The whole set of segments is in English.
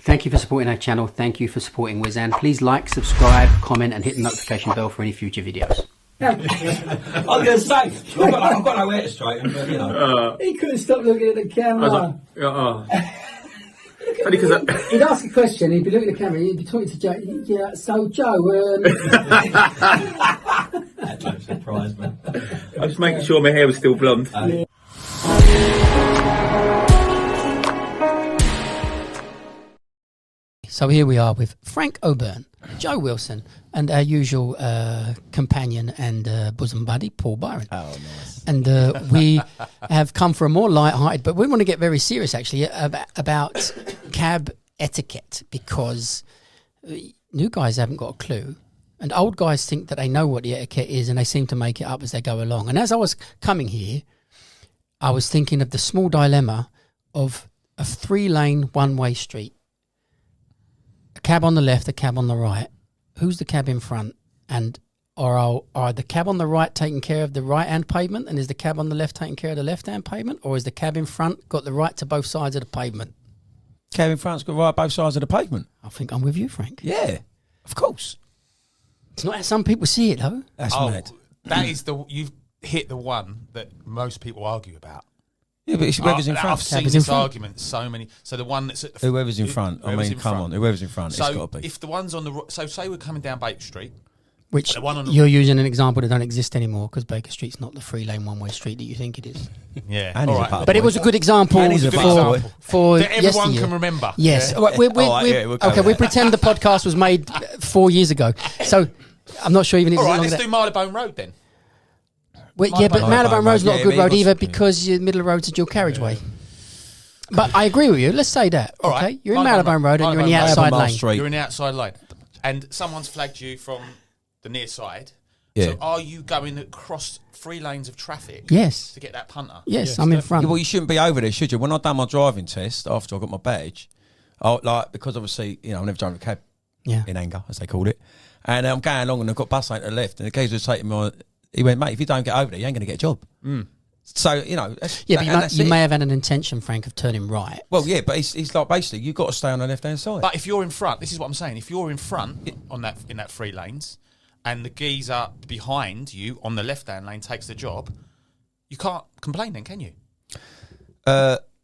Thank you for supporting our channel. Thank you for supporting Wizan. Please like, subscribe, comment, and hit the notification bell for any future videos. I was going to say, I've got no hair to straighten, but you know. He couldn't stop looking at the camera. Only because He'd ask a question, he'd be looking at the camera, he'd be talking to Joe. Yeah, so Joe, That don't surprise me. I was making sure my hair was still blonde. So here we are with Frank O'Byrne, Joe Wilson, and our usual companion and bosom buddy, Paul Byron. Oh, nice. And we have come for a more light-hearted, but we want to get very serious, actually, about cab etiquette, because new guys haven't got a clue, and old guys think that they know what the etiquette is, and they seem to make it up as they go along. And as I was coming here, I was thinking of the small dilemma of a 3-lane one-way street. A cab on the left, a cab on the right. Who's the cab in front? And are the cab on the right taking care of the right-hand pavement, and is the cab on the left taking care of the left-hand pavement, or is the cab in front got the right to both sides of the pavement? Cab in front's got right both sides of the pavement. I think I'm with you, Frank. Yeah, of course. It's not how some people see it, though. That's mad. That is you've hit the one that most people argue about. Yeah, but it's whoever's in front. I've seen this argument so many. So the one that's at the Whoever's in front. I mean, come on. Whoever's in front, it's got to be. If the one's on the so say we're coming down Baker Street, Which the one on the you're using an example that don't exist anymore, because Baker Street's not the 3-lane one-way street that you think it is. yeah, And he's a putter But it boy. was a good example And he's a putter boy. for that everyone yesteryear. can remember. Yes. Yeah. Well, we'll go okay, we there. pretend the podcast was made 4 years ago. So I'm not sure even if All it's right, longer let's than do Marylebone Road then. well, yeah, but Marylebone Marylebone Road's Road, not a yeah, good but road it either was- because your middle road's a dual carriageway. But I agree with you. Let's say that. All Okay, right. you're in Marylebone Road and you're in the Marylebone Road. outside Albemarle lane. Street. You're in the outside lane, and someone's flagged you from the near side. Yeah. So are you going across 3 lanes of traffic? Yes. To get that punter. Yes, I'm in front. Yeah, well, you shouldn't be over there, should you? When I done my driving test after I got my badge, because obviously, you know, I've never driven a cab Yeah. in anger, as they called it, and I'm going along and I've got bus lane to the left, and the geezer was taking me. He went, mate, if you don't get over there, you ain't going to get a job. So you know, Yeah, but you it. may have had an intention, Frank, of turning right. Well, yeah, but it's like basically you've got to stay on the left hand side. But if you're in front, this is what I'm saying. If you're in front on that in that 3 lanes, and the geezer behind you on the left-hand lane takes the job, you can't complain then, can you?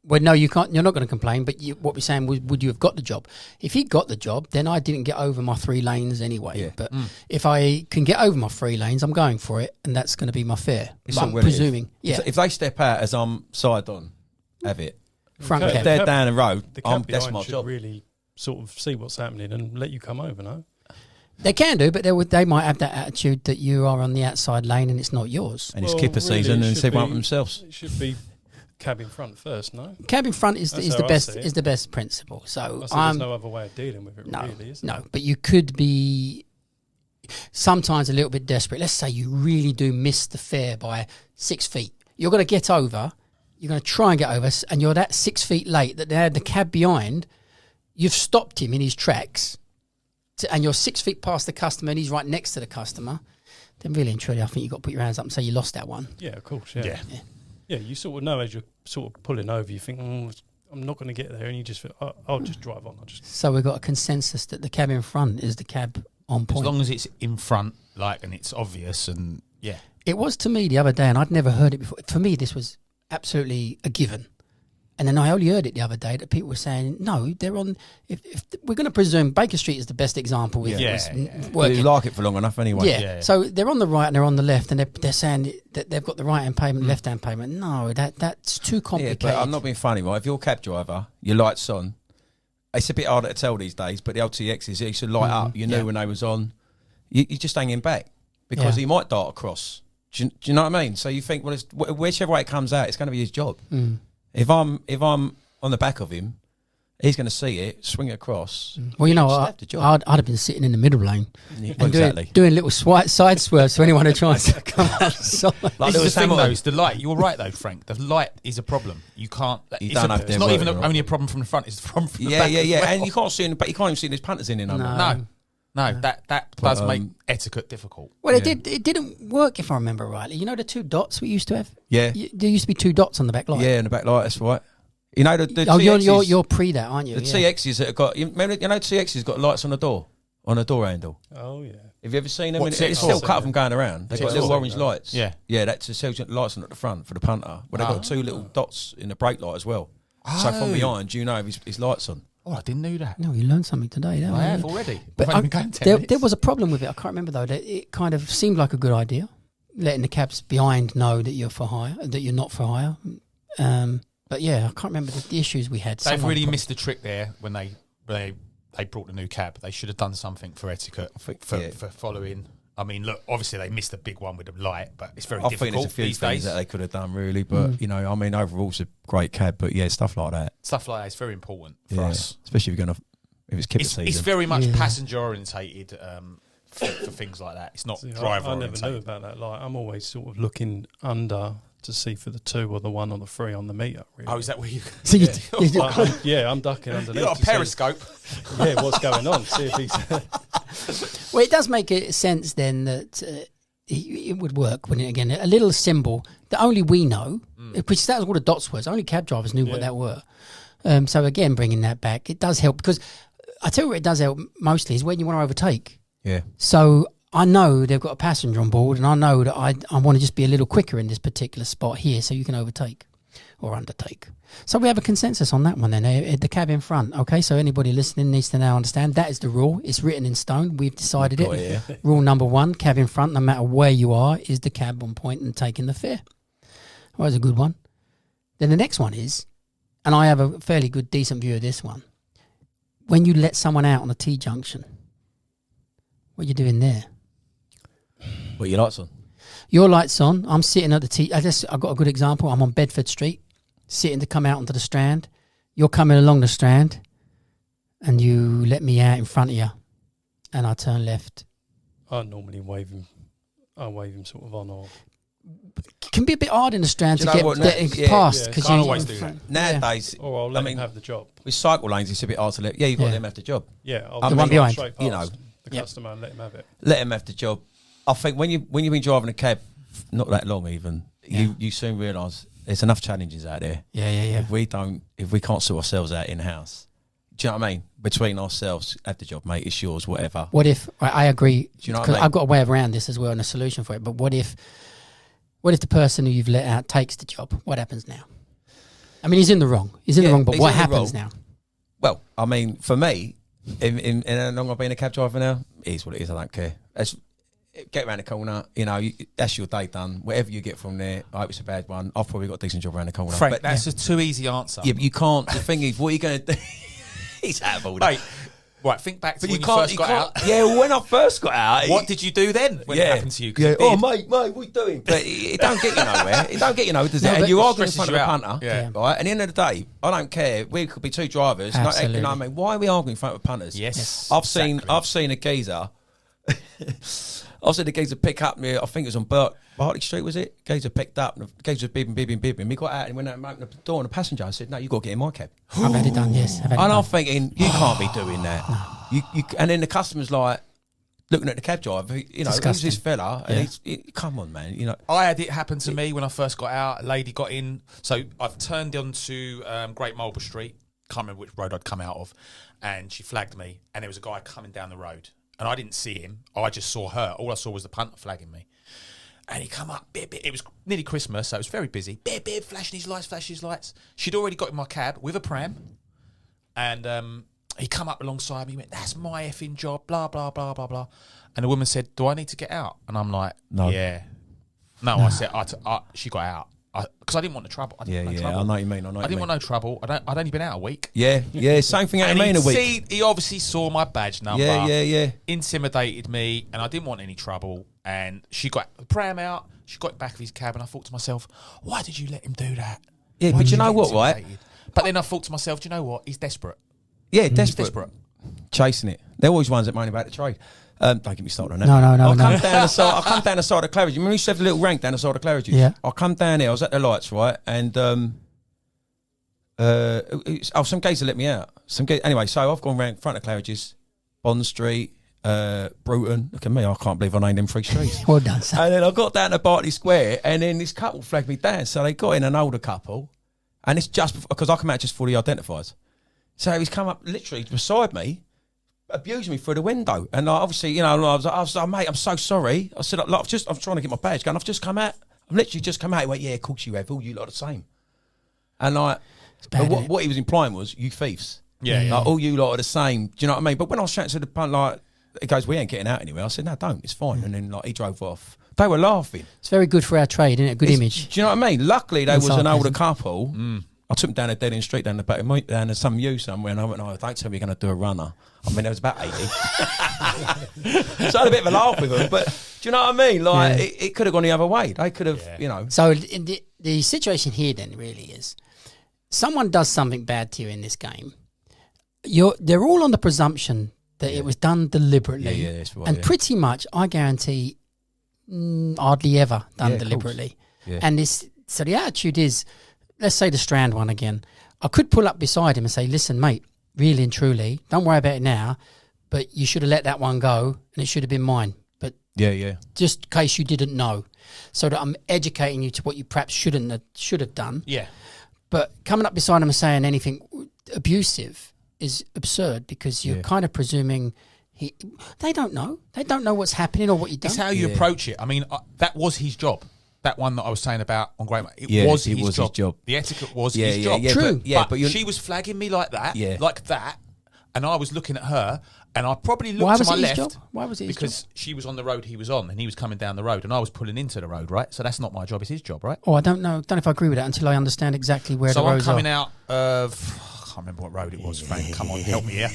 Well, no, you can't. You're not going to complain. But what we're saying was, would you have got the job? If he got the job, then I didn't get over my 3 lanes anyway. Yeah. But if I can get over my 3 lanes, I'm going for it, and that's going to be my fare. It's I'm all relative. presuming. Yeah, If they step out as I'm side on, have it. front If cab. they're down the road, The cab that's behind my should job. really sort of see what's happening and let you come over, no? They can do, but they might have that attitude that you are on the outside lane and it's not yours. And it's Well, kipper really, season, it and should see one be- for themselves. It should be cab in front first, no? Cab in front is That's the how I best see it. is the best principle. So I said there's I'm no other way of dealing with it, no, really, is no. But you could be sometimes a little bit desperate. Let's say you really do miss the fare by 6 feet. You're going to get over. You're going to try and get over, and you're that 6 feet late that the cab behind. You've stopped him in his tracks, and you're 6 feet past the customer, and he's right next to the customer. Then really and truly, I think you've got to put your hands up and say you lost that one. Yeah, of course, yeah. Yeah, you sort of know as you're sort of pulling over, you think, I'm not going to get there, and you just think, I'll just drive on. So we've got a consensus that the cab in front is the cab on point. As long as it's in front, and it's obvious, and yeah. It was to me the other day, and I'd never heard it before. For me, this was absolutely a given. And then I only heard it the other day that people were saying, no, they're on... If we're going to presume Baker Street is the best example with Well, working. you like it for long enough anyway. Yeah. So they're on the right and they're on the left, and they're saying that they've got the right-hand pavement, left-hand pavement. No, that's too Yeah, complicated. but I'm not being funny, right? If you're a cab driver, your lights on. It's a bit harder to tell these days, but the old TXs, they used to light up. You knew when they was on. You're just hanging back because he might dart across. Do you know what I mean? So you think, well, whichever way it comes out, it's going to be his job. If I'm on the back of him, he's going to see it, swing it across. Well, you know, Just I'd left the job. have been sitting in the middle lane Well, and exactly. doing little side swerves to anyone who tries to come outside. Like This is the Lewis thing, though, Hamilton. is the light. You're right, though, Frank. The light is a problem. You can't... You it's don't have to it's not work even with it. only a problem from the front, it's from the Yeah, back yeah, as yeah. well. And you can't see, but you can't even see there's punters in there. No, that does make etiquette difficult. Well, it didn't work, if I remember rightly. You know the 2 dots we used to have? Yeah. There used to be 2 dots on the back light. Yeah, in the back light, that's right. You know the Oh, TXs, you're pre that, aren't you? the TXs that have got. Remember, TXs got lights on the door handle. Oh yeah. Have you ever seen them? What's It's it still for? cut them going around. They've got What's little it orange lights. Yeah. Yeah, that's the sells lights on at the front for the punter. Well, they've got 2 little dots in the brake light as well. So from Oh. behind, you know his lights on. Oh, I didn't know that. No, you learned something today. Don't I you? have already. But I've only been going 10 there minutes. was a problem with it. I can't remember though. That it kind of seemed like a good idea, letting the cabs behind know that you're for hire, that you're not for hire. But yeah, I can't remember the issues we had. They've Someone really probably- missed the trick there when they brought the new cab. They should have done something for etiquette, for following. I mean, look, obviously they missed a big one with the light, but it's very I think difficult there's a few these things days. that they could have done really, but you know, I mean, overall it's a great cab, but yeah, stuff like that. Stuff like that is very important for Yeah, us. especially if you're if it's kipper It's season. very much Yeah. passenger orientated for things like that. It's not See, driver I never knew orientated. about that. Like, I'm always sort of looking under to see for the 2 or the 1 or the 3 on the meter. Really. Oh, is that where you? So you, I'm ducking underneath. You got a to see- periscope. Yeah, what's going on? See if he's. well, it does make a sense then that it would work when again a little symbol that only we know, because that was what the dots was. Only cab drivers knew what that were. So again, bringing that back, it does help because I tell you what it does help mostly is when you want to overtake. Yeah. So I know they've got a passenger on board, and I know that I want to just be a little quicker in this particular spot here, so you can overtake or undertake. So we have a consensus on that one then. The cab in front. Okay, so anybody listening needs to now understand that is the rule. It's written in stone. We've decided Got it. it, Rule number 1: cab in front. No matter where you are, is the cab on point and taking the fare. Well, that's a good one. Then the next one is, and I have a fairly good, decent view of this one. When you let someone out on a T junction, what are you doing there? What your lights on? Your light's on. I'm sitting at the T. I've got a good example. I'm on Bedford Street, sitting to come out onto the Strand. You're coming along the Strand, and you let me out in front of you, and I turn left. I normally wave him. I wave him sort of on or. It can be a bit hard in the Strand Do to you know get what, past yeah, because can't you always do that. Nowadays, Or I'll let I mean, him have the job. with cycle lanes, it's a bit hard to let. Yeah, you've got Yeah. them have the job. Yeah, I'll The just one go behind, straight you past know. the Yep. customer and let him have it. Let them have the job. I think when you've been driving a cab, not that long even, you soon realise there's enough challenges out there. Yeah. If we can't sort ourselves out in house, do you know what I mean? Between ourselves, have the job, mate. It's yours, whatever. What if I agree? Do you know what I Because mean? I've got a way around this as well and a solution for it. But what if the person who you've let out takes the job? What happens now? I mean, he's in the wrong. He's in the Yeah, wrong. But he's what in the happens wrong. now? Well, I mean, for me, in how long I've been a cab driver now, it is what it is. I don't care. Get around the corner, you know, that's your day done. Whatever you get from there, I hope it's a bad one. I've probably got a decent job around the corner. Frank, but that's a too easy answer. yeah, but you can't. The thing is, what are you going to do? He's out of order. Mate, right, think back to But when you you first can't. got out. Yeah, when I first got out, What did you do then when it happened to you? 'Cause Yeah. it Oh, did. mate, what are you doing? But it don't get you nowhere. It don't get you nowhere, does it? No, And but you it are going in stresses front of you a out. punter, Yeah. right? And at the end of the day, I don't care. We could be 2 drivers. Absolutely. You know what I mean? Why are we arguing in front of punters? Yes. I've exactly. seen a geezer. I've seen a geezer pick up me. I think it was on Bartley Street, was it? Geezer picked up, and the geezer was bibbing. We got out and went out and opened the door, and the passenger, I said, "No, you got to get in my cab." I've had it done. Yes, I've had it And done. I'm thinking, you can't be doing that. And then the customer's like looking at the cab driver. You know, who's Disgusting. this fella? And Yeah. come on, man. You know, I had it happen to me when I first got out. A lady got in. So I've turned onto Great Marlborough Street. Can't remember which road I'd come out of. And she flagged me. And there was a guy coming down the road. And I didn't see him. I just saw her. All I saw was the punter flagging me. And he come up, bit. It was nearly Christmas, so it was very busy. Bit, flashing his lights. She'd already got in my cab with a pram. And he come up alongside me. He went, "That's my effing job, blah, blah, blah, blah, blah." And the woman said, "Do I need to get out?" And I'm like, No. yeah. No, I said, she got out. Because I didn't want the trouble. I didn't want no trouble. I know what you mean. I didn't want no trouble. I'd only been out a week. Yeah, same thing happened to me in a week. He obviously saw my badge number. Yeah. Intimidated me, and I didn't want any trouble. And she got the pram out. She got back of his cab, and I thought to myself, "Why did you let him do that?" Yeah, Why but did you know get what, right? intimidated? But then I thought to myself, "Do you know what? He's desperate. Yeah, He's desperate. desperate." Chasing it. They're always ones that moan about the trade. Don't get me started on that. No. I come down the side of Claridge. Remember, you used to have the little rank down the side of Claridge. Yeah. I come down there. I was at the lights, right, and some geezer let me out. Anyway, so I've gone round front of Claridge's, Bond Street, Bruton. Look at me. I can't believe I named them 3 streets. Well done, sir. And then I got down to Bartley Square, and then this couple flagged me down. So they got in, an older couple, And it's just because I come out just fully identified. So he's come up literally beside me, abusing me through the window. And obviously, you know, I was like, mate, I'm so sorry. I said, I'm trying to get my badge going. I've just come out. I've literally just come out. He went, yeah, of course you have. All you lot are the same. And like, what he was implying was, you thieves. Yeah. Like, all you lot are the same. Do you know what I mean? But when I was chatting to the punk, like, he goes, we ain't getting out anywhere. I said, no, don't. It's fine. And then like he drove off. They were laughing. It's very good for our trade, isn't it? Good image. Do you know what I mean? Luckily, there was an older sarcasm. couple. I took them down a dead end street down the back of down to some U somewhere, and I went, "Oh, don't tell me you're going to do a runner." I mean, there was about 80. So I had a bit of a laugh with them, but do you know what I mean? Like, it could have gone the other way. They could have, you know. So in the situation here then really is, someone does something bad to you in this game. They're all on the presumption that it was done deliberately. Yeah, that's right, and yeah. pretty much, I guarantee, hardly ever done deliberately. Yeah. And so the attitude is, let's say the Strand one again. I could pull up beside him and say, listen, mate, really and truly, don't worry about it now, but you should have let that one go and it should have been mine. But Yeah. just in case you didn't know, so that I'm educating you to what you perhaps should have done. Yeah. But coming up beside him and saying anything abusive is absurd, because you're kind of presuming they don't know. They don't know what's happening or what you've done. It's how you approach it. I mean, that was his job. That one that I was saying about on Great Mate, Yeah, was it his was his job. job. The etiquette was Yeah, his yeah, job. yeah, True. But you're- she was flagging me like that, Yeah. and I was looking at her, and I probably looked Why to was my it his left. job? Why was it his Because she was on the road he was on, and he was coming down the road, and I was pulling into the road, right? So that's not my job; it's his job, right? Oh, I don't know. Don't know if I agree with that until I understand exactly where So the I'm roads coming are. out of. I can't remember what road it was, Frank. Come on, help me here.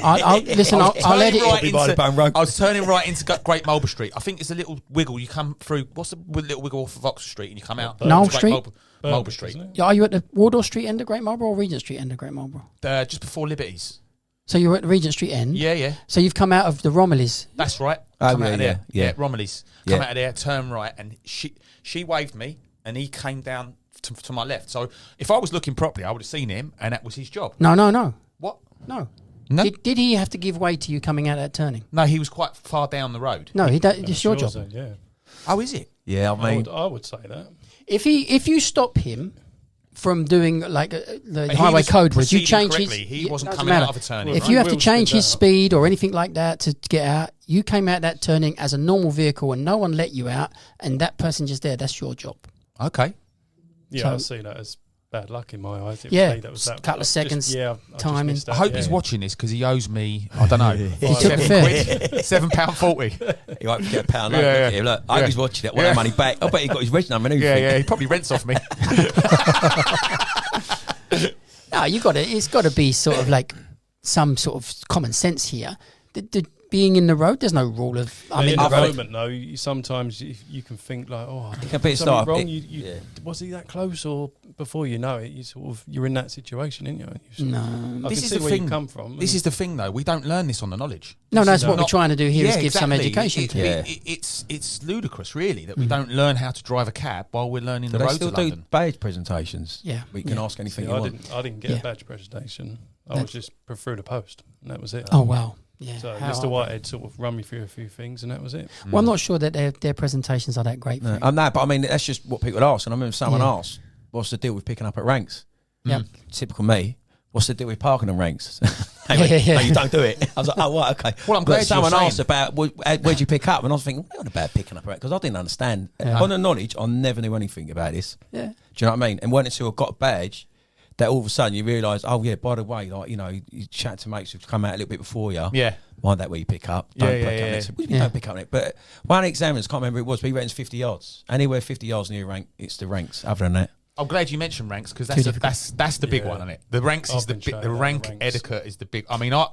Listen, I'll Turning edit right it. by the Bone Road. I was turning right into Great Marlborough Street. I think it's a little wiggle. You come through. What's the little wiggle off of Oxford Street, and you come out. Noel Great Street? Marlborough Street. Isn't it? Yeah, are you at the Wardour Street end of Great Marlborough or Regent Street end of Great Marlborough? Just before Liberties. So you're at the Regent Street end. Yeah. So you've come out of the Romillys. That's right. Oh, Come yeah, out of there. yeah. Romilly's. Yeah. Come out of there, turn right, and she waved me, and he came down to my left. So if I was looking properly, I would have seen him, and that was his job. No. What? No. No? Did he have to give way to you coming out of that turning? No, he was quite far down the road. No, it's your job. Zone, yeah. Oh, is it? Yeah, I mean, I would say that. If you stop him from doing like the He highway was code was, you proceeding change correctly. his. He yeah, wasn't doesn't coming out matter. of a turning. If Right. you have to Will change spin his that up. speed or anything like that to get out, you came out that turning as a normal vehicle and no one let you out, and that person just there. That's your job. Okay. Yeah, So- I see that as bad luck in my eyes. It Yeah, that was that couple of I just- seconds yeah, I just timing. missed I that, hope yeah. he's watching this because he owes me, I don't know, He took the fare. £7.40. he might get a pound. Yeah, Yeah, yeah. Look, I hope he's watching it. Want that money back? I bet he got his reg number and everything. Yeah, he probably rents off me. No, it's got to be sort of like some sort of common sense here. Being in the road, there's no rule of I'm in in the the road. moment, though, sometimes you can think like, "Oh, It did can be something sort of- wrong." yeah. Was he that close? Or before you know it, you're in that situation, aren't you? No, I This can is see the where thing. you come from. This is the thing, though. We don't learn this on the knowledge. no, that's is what we're not- trying to do here is Yeah, give some exactly. education to it. Yeah. It's ludicrous, really, that we don't learn how to drive a cab while we're learning Do the they roads still of do London. badge presentations? Yeah. We can Yeah. ask anything See, you I want. didn't get Yeah. a badge presentation. I was just through the post, and that was it. Oh wow, yeah. So How Mr. are Whitehead sort of run me through a few things, and that was it. Well, I'm not sure that their presentations are that great. For No, you. no, but I mean, that's just what people ask. And I remember someone Yeah. asked, what's the deal with picking up at ranks? Yeah. Typical me. What's the deal with parking on ranks? Yeah, They went, yeah. No, you don't do it. I was like, oh, right, okay. Well, I'm But glad someone you're asked saying- about where'd you pick up? And I was thinking, what about picking up at ranks? Because I didn't understand. Yeah. On the knowledge, I never knew anything about this. Yeah. Do you know what I mean? And when until I got a badge, that all of a sudden you realise, oh yeah, by the way, like, you know, you chat to mates who've come out a little bit before you. Yeah. Mind that where you pick up. Yeah, Don't yeah, pick up yeah. next. What do you mean Yeah. don't pick up next? But one examiners, can't remember who it was, but he reckons 50 yards. Anywhere 50 yards near your rank, it's the ranks. Other than that. I'm glad you mentioned ranks because Too that's the big Yeah. one, isn't it? The ranks I've is the been big, shown the about rank the ranks. etiquette is the big. I mean, I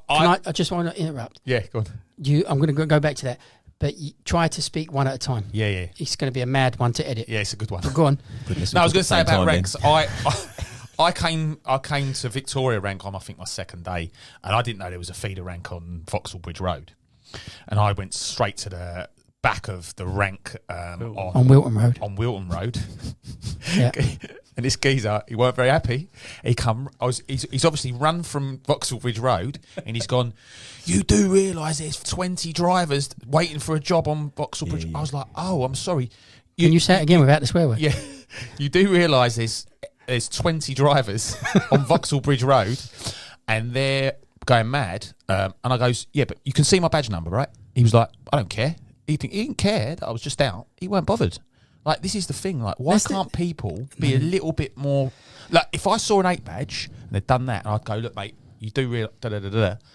just want to interrupt. yeah, go on. I'm going to go back to that, but you try to speak one at a time. Yeah. It's going to be a mad one to edit. Yeah, it's a good one. But go on. Goodness, No, I was we going to say took the same about time ranks. I came to Victoria rank on I think my second day, and I didn't know there was a feeder rank on Vauxhall Bridge Road, and I went straight to the back of the rank On Wilton Road. on Wilton Road. Yeah. And this geezer, he weren't very happy. He's obviously run from Vauxhall Bridge Road, and he's gone, you do realise there's 20 drivers waiting for a job on Vauxhall Bridge. I was like, oh, I'm sorry. Can you say it again without the swear word? Yeah, you do realise there's there's 20 drivers on Vauxhall Bridge Road, and they're going mad. And I goes, yeah, but you can see my badge number, right? He was like, I don't care. He didn't care that I was just out. He weren't bothered. Like, this is the thing. Like, why can't people be a little bit more... Like, if I saw an 8 badge and they'd done that, and I'd go, look, mate, you do real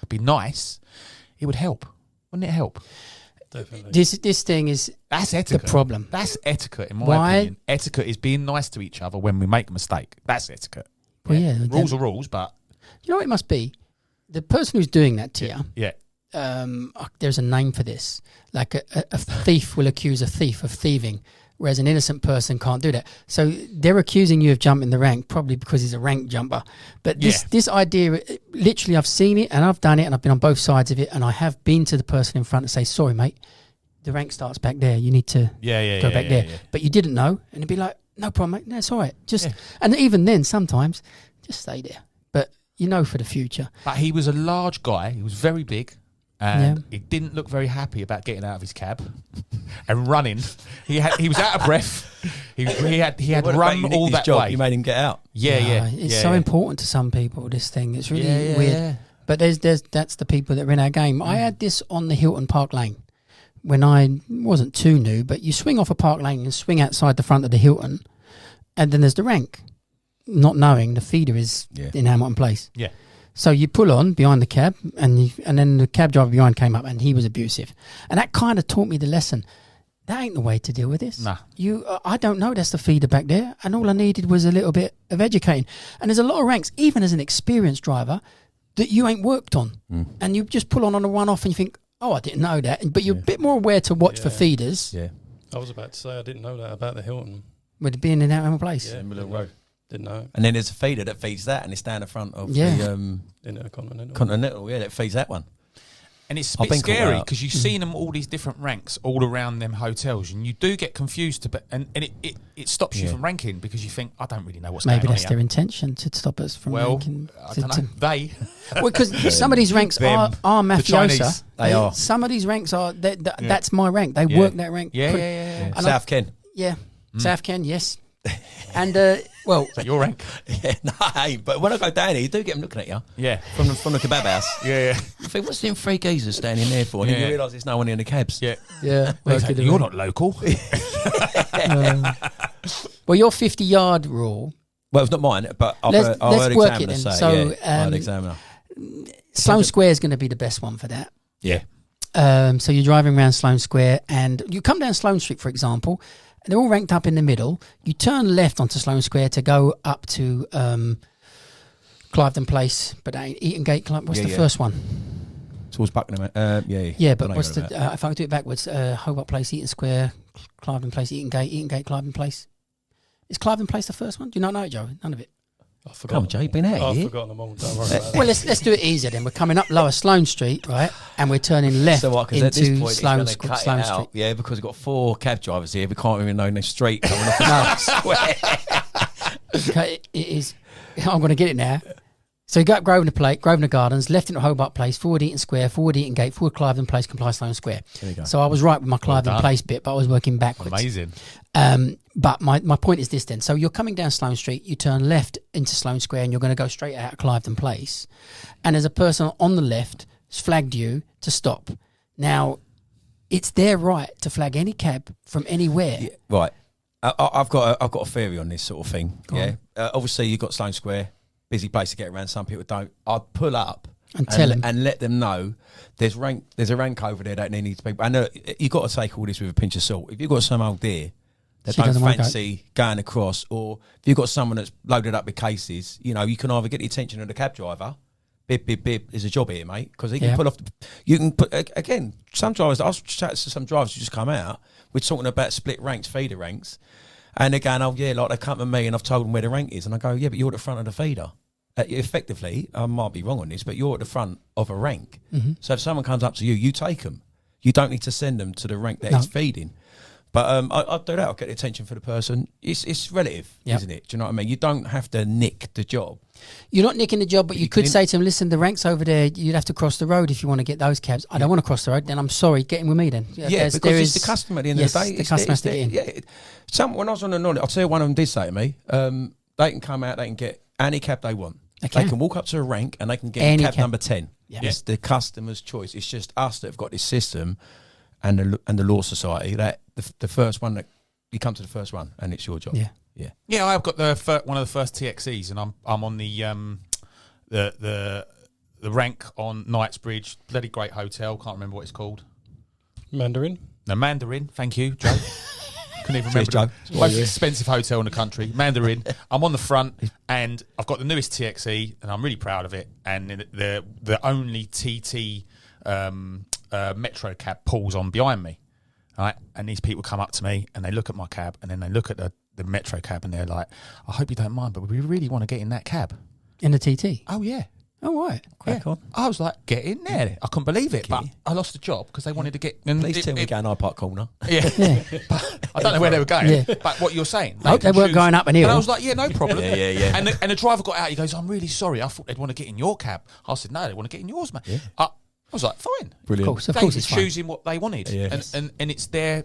be nice, it would help. Wouldn't it help? Definitely. This thing is That's etiquette. the problem. That's etiquette, in my opinion. Etiquette is being nice to each other when we make a mistake. That's etiquette. Well, yeah, rules are rules, but... You know what it must be? The person who's doing that to you, Yeah. there's a name for this. Like a thief will accuse a thief of thieving, whereas an innocent person can't do that. So they're accusing you of jumping the rank, probably because he's a rank jumper. But this idea, literally, I've seen it and I've done it and I've been on both sides of it, and I have been to the person in front and say, sorry, mate, the rank starts back there. You need to go back there. But you didn't know, and it'd be like, no problem, mate. That's all right. And even then, sometimes, just stay there. But you know, for the future. But he was a large guy. He was very big. And he didn't look very happy about getting out of his cab and running. He was out of breath. He had run all that way. You made him get out. It's so important to some people, this thing. It's really weird. Yeah. But that's the people that are in our game. I had this on the Hilton Park Lane when I wasn't too new, but you swing off a Park Lane and swing outside the front of the Hilton, and then there's the rank, not knowing the feeder is in Hamilton Place. Yeah. So you pull on behind the cab, and then the cab driver behind came up, and he was abusive. And that kind of taught me the lesson. That ain't the way to deal with this. Nah. I don't know, that's the feeder back there, and all I needed was a little bit of educating. And there's a lot of ranks, even as an experienced driver, that you ain't worked on. And you just pull on a one-off and you think, oh, I didn't know that. But you're a bit more aware to watch for feeders. Yeah. I was about to say I didn't know that about the Hilton. With it being in that place. Yeah, Middle road. Didn't know. And then there's a feeder that feeds that, and it's down the front of the Intercontinental. Continental, that feeds that one. And it's a bit scary because you've seen them all these different ranks all around them hotels, and you do get confused. And it stops you from ranking because you think, I don't really know what's going on. Maybe that's their intention, to stop us from ranking. I don't know. They. Well, because some of these ranks are mafiosa. They are. Some of these ranks are, that's my rank. They work that rank. Yeah. South Ken. Yeah. South Ken, yes. And, well... Is that your rank? Yeah, no, I ain't. But when I go down here, you do get them looking at you. Yeah. From the kebab house. Yeah. I think, what's them 3 geezers standing there for? And you realise there's no one in the cabs. Yeah. Yeah. Like, you're not local. Well, your 50-yard rule... Well, it's not mine, but I've heard work it examiners then. say, So, I heard examiner. Sloane Square is going to be the best one for that. Yeah. So you're driving around Sloane Square, and you come down Sloane Street, for example, and they're all ranked up in the middle. You turn left onto Sloane Square to go up to Cliveden Place, but that ain't Eaton Gate. What's the first one? Towards Buckingham. Yeah, but what's the... if I do it backwards, Hobart Place, Eaton Square, Cliveden Place, Eaton Gate, Cliveden Place. Is Cliveden Place the first one? Do you not know it, Joe? None of it. I forgot. Come on, Joe, you've been out I've here. forgotten them all. Don't worry about Well, let's do it easier then. We're coming up Lower Sloane Street, right? And we're turning left into at this point, Sloane Sloane Street. Street. Yeah, because we've got 4 cab drivers here. We can't even know the street coming off the square. Okay, it is... I'm going to get it now. So you go up Grosvenor Gardens, left into Hobart Place, forward Eaton Square, forward Eaton Gate, forward Cliveden Place, comply Sloane Square. There you go. So I was right with my Cliveden Place bit, but I was working backwards. Amazing. But my point is this then. So you're coming down Sloane Street, you turn left into Sloane Square, and you're going to go straight out of Cliveden Place. And there's a person on the left has flagged you to stop. Now, it's their right to flag any cab from anywhere. Yeah, right. I've got a theory on this sort of thing. Obviously, you've got Sloane Square. Busy place to get around. Some people don't. I'd pull up and tell them and let them know there's a rank over there that needs people. And you've got to take all this with a pinch of salt. If you've got some old deer that don't fancy going across, or if you've got someone that's loaded up with cases, you can either get the attention of the cab driver. Bib, there's a job here, mate, because he can pull off. You can put again. Some drivers. I was chatting to some drivers who just come out. We're talking about split ranks, feeder ranks. And they're going, oh, yeah, like they come to me and I've told them where the rank is. And I go, yeah, but you're at the front of the feeder. Effectively, I might be wrong on this, but you're at the front of a rank. Mm-hmm. So if someone comes up to you, you take them. You don't need to send them to the rank that it's feeding. But I'll do that. I'll get the attention for the person. It's relative, isn't it? Do you know what I mean? You don't have to nick the job. You're not nicking the job, but you could say to them, listen, the rank's over there. You'd have to cross the road if you want to get those cabs. I don't want to cross the road. Then I'm sorry, get in with me then. Yeah, because it's the customer at the end of the day. The customer has to get in. Yeah. When I was on the knowledge, I'll tell you one of them did say to me, they can come out, they can get any cab they want. They They can. can walk up to a rank and they can get Any cab cab. number 10. Yeah. It's the customer's choice. It's just us that have got this system and the Law Society that the first one that you come to the first one and it's your job. Yeah. Yeah. Yeah, I've got one of the first TXEs, and I'm on the rank on Knightsbridge. Bloody great hotel. Can't remember what it's called. Mandarin. No, Mandarin. Thank you, Joe. Couldn't even Cheers, remember Joe. the most expensive hotel in the country. Mandarin. I'm on the front, and I've got the newest TXE, and I'm really proud of it. And the only TT Metro cab pulls on behind me. Right, and these people come up to me and they look at my cab and then they look at the Metro cab and they're like, "I hope you don't mind, but we really want to get in that cab." In the TT. Oh yeah. Oh, right. Crack on. I was like, "Get in there!" I couldn't believe it, but I lost the job because they wanted to get. And Please tell me going High Park Corner. Yeah, but I don't know where they were going. Yeah. But what you're saying, I hope they can weren't choose. going up an And hill. I was like, "Yeah, no problem." Yeah. And the driver got out. He goes, "I'm really sorry. I thought they'd want to get in your cab." I said, "No, they want to get in yours, man." I was like, "Fine." Brilliant. Of course They it's fine. choosing what they wanted, Yeah. and it's their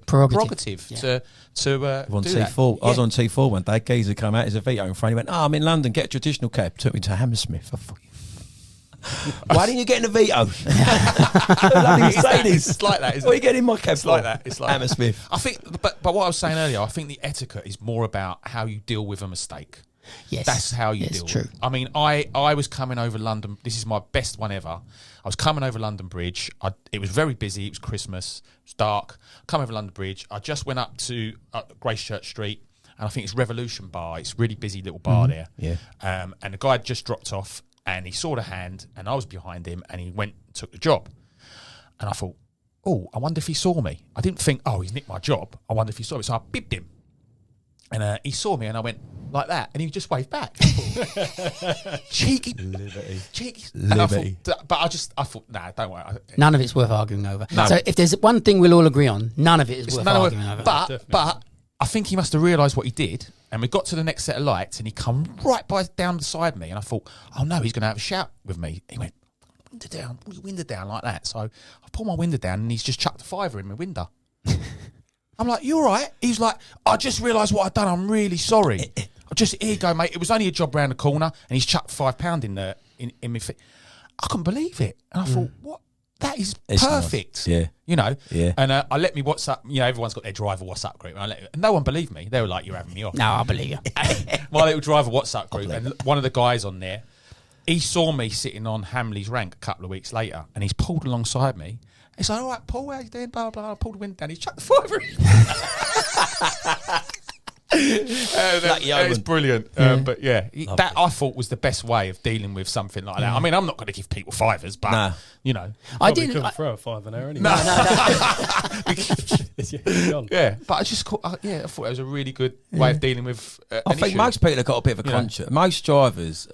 Prerogative. to On do that. T4. I was Yeah. on T4 one day. Geezer come out, there's a Vito in front. He went, I'm in London, get a traditional cab. Took me to Hammersmith. I thought, why didn't you get in a Vito? Bloody Mercedes. It's like that, isn't What are it? you getting in my cab It's like that. It's like Hammersmith. I think, but what I was saying earlier, I think the etiquette is more about how you deal with a mistake. Yes. That's how you Yes, deal true. with it. I mean, I was coming over London. This is my best one ever. I was coming over London Bridge. It was very busy. It was Christmas. It was dark. Come over London Bridge. I just went up to Gracechurch Street, and I think it's Revolution Bar. It's a really busy little bar there. Yeah. And the guy had just dropped off, and he saw the hand, and I was behind him, and he went and took the job. And I thought, oh, I wonder if he saw me. I didn't think, oh, he's nicked my job. I wonder if he saw me. So I bipped him. And he saw me, and I went like that, and he just waved back. Cheeky, cheeky. And I Liberty. thought, but I thought, nah, don't worry. None of it's worth arguing over. No. So if there's one thing we'll all agree on, none of it is It's worth none of arguing it. over. But I think he must have realised what he did, and we got to the next set of lights, and he come right down beside me, and I thought, oh no, he's going to have a shout with me. He went, window down, pull your window down like that. So I pulled my window down, and he's just chucked a fiver in my window. I'm like, you all right? He's like, I just realised what I've done. I'm really sorry. Just here you go, mate. It was only a job round the corner, and he's chucked £5 in my feet. I couldn't believe it, and I thought, what? That is It's perfect. nice. Yeah. You know. Yeah. And I let me WhatsApp. You know, everyone's got their driver WhatsApp group, and and no one believed me. They were like, "You're having me off." No, I believe you. My little driver WhatsApp group, and one of the guys on there, he saw me sitting on Hamley's rank a couple of weeks later, and he's pulled alongside me. He's like, "All right, Paul, how you doing?" Blah blah blah. I pulled the window down. He's chucked the fiver in. It's brilliant. But yeah, that I thought was the best way of dealing with something like that. I mean, I'm not going to give people fivers, but Nah. you know, I Probably didn't. couldn't throw a five an hour anyway. No. Yeah, but I just thought it was a really good way of dealing with. I think most people have got a bit of a You know. conscience. Most drivers,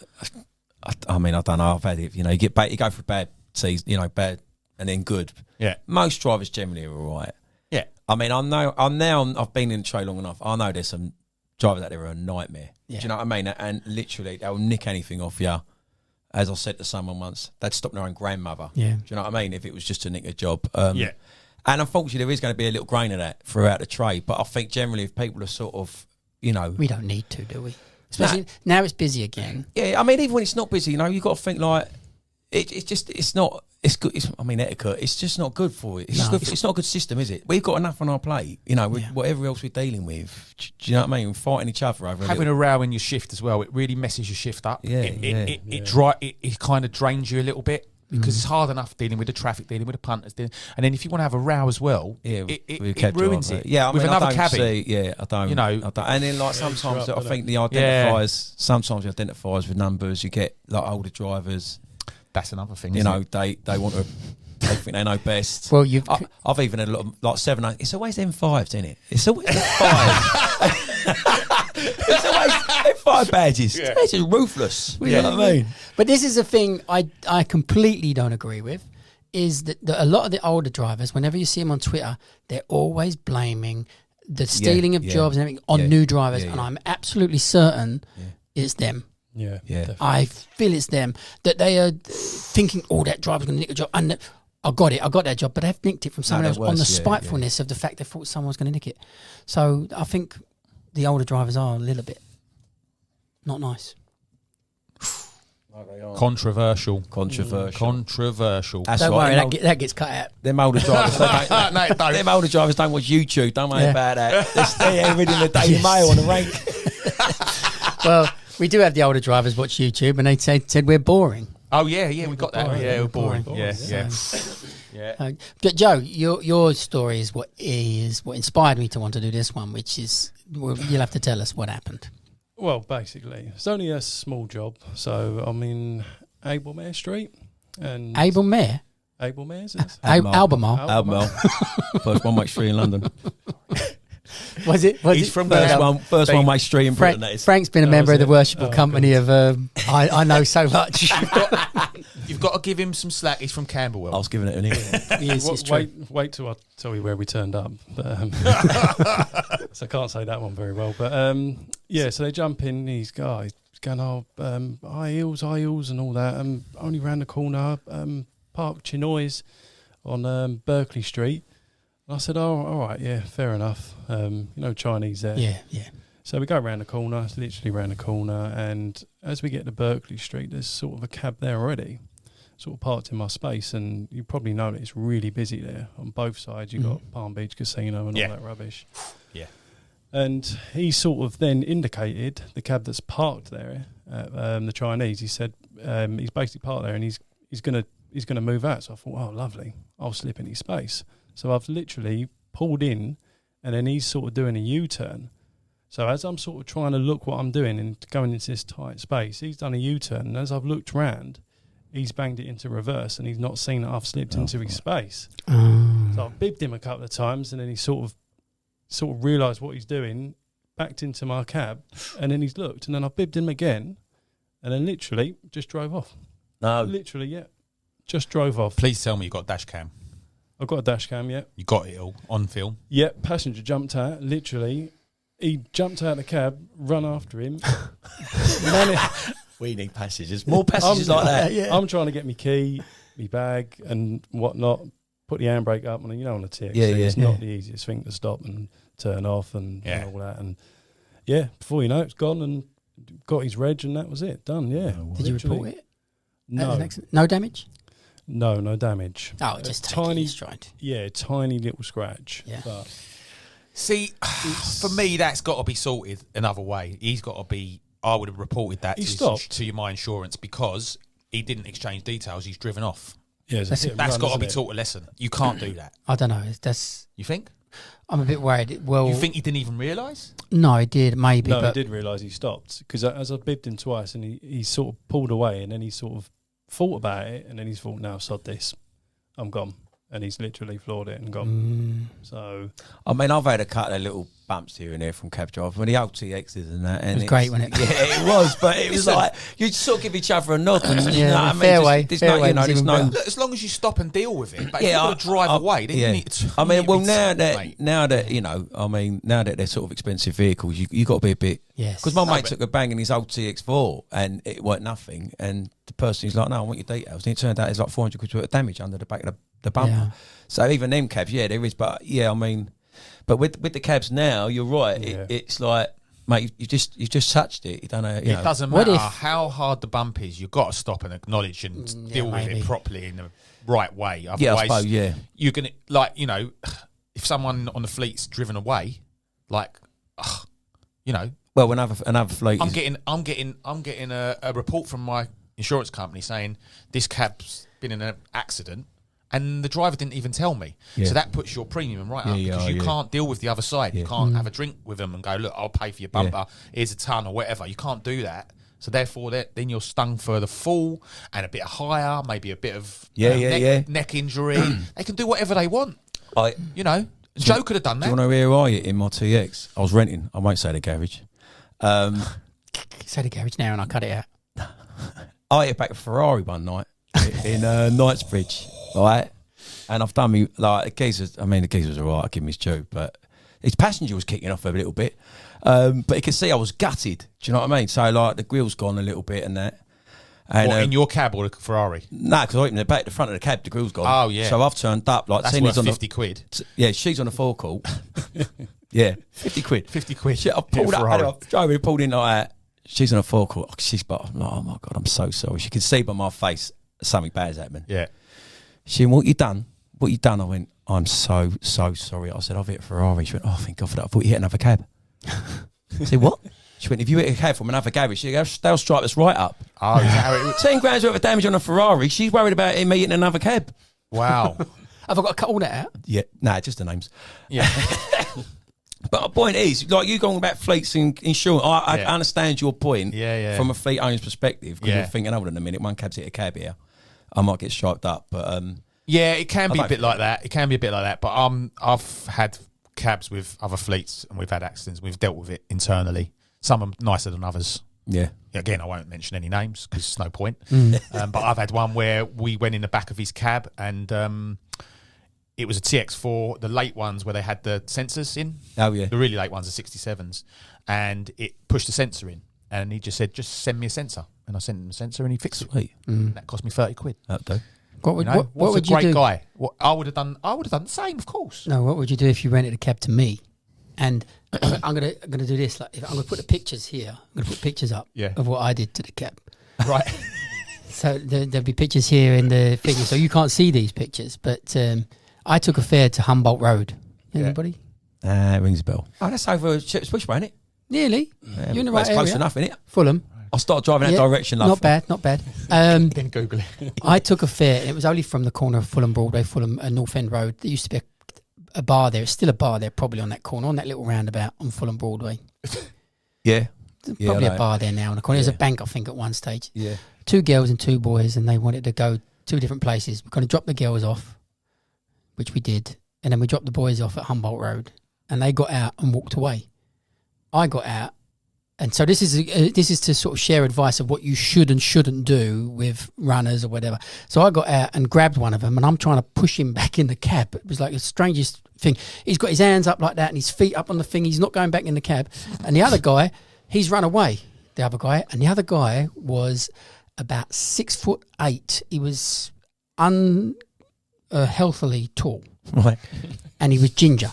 I mean, I don't know. I've had it. You know, you go through bad season, bad and then good. Yeah. Most drivers generally are all right. Yeah. I mean, I've been in the trade long enough. I know there's some drivers out there who are a nightmare. Yeah. Do you know what I mean? And literally, they'll nick anything off you. As I said to someone once, they'd stop their own grandmother. Yeah. Do you know what I mean? If it was just to nick a job. Yeah. And unfortunately, there is going to be a little grain of that throughout the trade. But I think generally, if people are sort of, We don't need to, do we? Especially now it's busy again. yeah, I mean, even when it's not busy, you've got to think like it's not. It's good. Etiquette. It's just not good for it. It's not a good system, is it? We've got enough on our plate. With whatever else we're dealing with. Do you know what I mean? We're fighting each other over Having a row in your shift as well, it really messes your shift up. Yeah, It kind of drains you a little bit because it's hard enough dealing with the traffic, dealing with the punters, and then if you want to have a row as well, it ruins it. Yeah, I mean, with another I don't cabbie. I don't. I don't. And then like sometimes I think the identifiers with numbers. You get like older drivers. That's another thing. They want to. They think they know best. Well, I've even had a lot of like 7, 8. It's always M5s, isn't it? It's always M5s. It's always M5 badges. Yeah. It's just ruthless. You know what I mean? But this is a thing I completely don't agree with, is that a lot of the older drivers, whenever you see them on Twitter, they're always blaming the stealing of jobs and everything on new drivers, and I'm absolutely certain it's them. Yeah. Yeah. I feel it's them, that they are thinking, that driver's going to nick a job. And I got that job, but they've nicked it from someone else on the spitefulness of the fact they thought someone was going to nick it. So I think the older drivers are a little bit Not nice. Controversial. Controversial. That's Don't right. worry, that gets cut out. Them older drivers, No, it don't. them older drivers don't watch YouTube. Don't worry Yeah. about that. They're still reading the Daily Mail on the rank. Well, we do have the older drivers watch YouTube, and they said we're boring. Oh yeah, we got that. boring. Yeah, we're boring. Boring. Yeah. Joe, your story is what inspired me to want to do this one, which is you'll have to tell us what happened. Well, basically, it's only a small job. So I'm in Abelmere Street. And Abelmere? Abelmere's? Is Albemarle. Albemarle. First one-way street in London. Was it? He's from the First one-way street in Britain, that is. Frank's been a member of the it? worshipful company of I know so much. You've got to give him some slack. He's from Camberwell. I was giving it an ear. Yes, it's true. wait till I tell you where we turned up. But, so I can't say that one very well. But yeah, so they jump in. He's going, high heels, and all that. Only round the corner, Park Chinoy's on Berkeley Street. And I said, oh, all right, yeah, fair enough. Chinese there. Yeah. So we go around the corner, it's literally around the corner, and as we get to Berkeley Street, there's sort of a cab there already, sort of parked in my space, and you probably know that it's really busy there on both sides. You've got Palm Beach Casino and all that rubbish. Yeah. And he sort of then indicated the cab that's parked there, the Chinese. He said he's basically parked there, and he's gonna move out. So I thought, oh, lovely, I'll slip in his space. So I've literally pulled in, and then he's sort of doing a U-turn. So as I'm sort of trying to look what I'm doing and going into this tight space, he's done a U-turn. And as I've looked round, he's banged it into reverse, and he's not seen that I've slipped into his space. So I've bibbed him a couple of times, and then he sort of realised what he's doing, backed into my cab, and then he's looked, and then I bibbed him again, and then literally just drove off. No. Literally, yeah. Just drove off. Please tell me you got a dash cam. I've got a dash cam, yeah. You got it all on film. Yeah, passenger jumped out, literally. He jumped out of the cab, run after him. We need passengers. More passengers like that. Yeah. I'm trying to get my key, my bag and whatnot, put the handbrake up, and on the TXC, it's not the easiest thing to stop and turn off and all that. And before you know it, it's gone, and got his reg, and that was it. Done, yeah. Did you report it? No. No damage? No damage. Oh, just tiny stride. Yeah, tiny little scratch. Yeah. But See, for me, that's got to be sorted another way. He's got to be. I would have reported that to my insurance because he didn't exchange details. He's driven off. yeah, That's got to be taught a lesson. You can't do that. I don't know. That's. You think? I'm a bit worried. Well, You think he didn't even realise? no, I did maybe, No, I but did realise he stopped because as I bibbed him twice, and he sort of pulled away, and then he sort of thought about it, and then he's thought, "Now sod this, I'm gone," and he's literally floored it and gone. So I mean, I've had a couple of little bumps here and there from cab drivers, when the old TXs and that. And it was great, wasn't it? Yeah, it was, but it was like, you sort of give each other a nod. And, you know what I mean? fairway. There's Fairway no, was even there's no, better. As long as you stop and deal with it. But if Yeah, you're going to drive away, then you need to. I mean, well, now mate. that you know, I mean, now that they're sort of expensive vehicles, you got to be a bit. Yes. Because my mate took a bang in his old TX4 and it weren't nothing, and the person he's like, "No, I want your details." And it turned out there's like 400 quid worth of damage under the back of the bumper. Yeah. So even them cabs, there is, but I mean, but with the cabs now, you're right. Yeah. It's like, mate, you just touched it. You don't know. You know. It doesn't What matter if- how hard the bump is. You've got to stop and acknowledge and deal with maybe. it properly in the right way. Otherwise, Yeah, I suppose. Yeah. you're gonna if someone on the fleet's driven away, Well, another fleet. I'm is- getting a report from my insurance company saying this cab's been in an accident. And the driver didn't even tell me. Yeah. So that puts your premium right up because you can't deal with the other side. You Yeah. can't have a drink with them and go, look, I'll pay for your bumper. Here's a ton or whatever. You can't do that. So therefore, then you're stung for the fall and a bit higher, maybe a bit of neck injury. They can do whatever they want. Joe could have done Do that. you want to hear who I hit in my TX? I was renting. I won't say the garage. Say the garage now and I'll cut it out. I hit back a Ferrari one night in Knightsbridge, right? And I've done me like the geezers. I mean, the geezer was alright. I give him his due, but his passenger was kicking off a little bit. But he could see I was gutted. Do you know what I mean? So like the grill's gone a little bit and that. And What, in your cab or the Ferrari? no, because I hit in the back, the front of the cab, the grill's gone. Oh, yeah. So I've turned up like That's Cindy's worth on 50 quid. Yeah, she's on the forecourt. Yeah, 50 quid. 50 quid. Shit, I pulled Yeah, up, Ferrari. I drove in, pulled in like that. she's on a forecourt. She's but oh my God, I'm so sorry. She could see by my face something bad's happening. Yeah. She went, what you done? What you done? I went, I'm so sorry. I said, I've hit a Ferrari. She went, oh, thank God for that. I thought you hit another cab. I said, what? She went, if you hit a cab from another garage, they'll stripe us right up. Oh, is that how it 10 grand's worth of damage on a Ferrari. She's worried about him hitting another cab. Wow. Have I got to cut all that out? Yeah, nah, just the names. Yeah. But the point is, like you going about fleets and insurance, I Yeah. understand your point from a fleet owner's perspective, because Yeah. you're thinking, hold on a minute, one cab's hit a cab here, I might get striped up. But Yeah, it can be I a bit like that. It can be a bit like that. But I've had cabs with other fleets and we've had accidents. We've dealt with it internally. Some are nicer than others. yeah, Again, I won't mention any names because there's no point. But I've had one where we went in the back of his cab and it was a TX4, the late ones where they had the sensors in. oh yeah, The really late ones are 67s. And it pushed the sensor in. And he just said, just send me a sensor. And I sent him a sensor and he fixed it. sweet, That cost me 30 quid. that'll do. What would, You know? what What's would a you great do? guy. What I would have done the same, of course. No, what would you do if you rented a cab to me? And I'm gonna do this. Like, I'm gonna put the pictures here. I'm gonna put pictures up of what I did to the cab. Right. So there'll be pictures here in the figure. So you can't see these pictures, but I took a fare to Humboldt Road. Anybody? It rings a bell. Oh, that's over Switchway, isn't it? Nearly. You're in the right It's close area. enough, isn't it? Fulham. I'll start driving that Yeah, direction, love. Not bad, not bad. Then Google it. I took a fare, and it was only from the corner of Fulham Broadway, Fulham North End Road. There used to be a bar there. It's still a bar there, probably on that corner, on that little roundabout on Fulham Broadway. Yeah. There's Yeah, probably I know a bar there now on the corner. There's Yeah. a bank, I think, at one stage. Yeah. 2 girls and 2 boys, and they wanted to go 2 different places. We're going to drop the girls off, which we did, and then we dropped the boys off at Humboldt Road, and they got out and walked away. I got out, and so this is to sort of share advice of what you should and shouldn't do with runners or whatever. So I got out and grabbed one of them, and I'm trying to push him back in the cab. It was like the strangest thing. He's got his hands up like that and his feet up on the thing. He's not going back in the cab. And the other guy, he's run away, the other guy. And the other guy was about 6'8". He was unhealthily tall. Right. And he was ginger.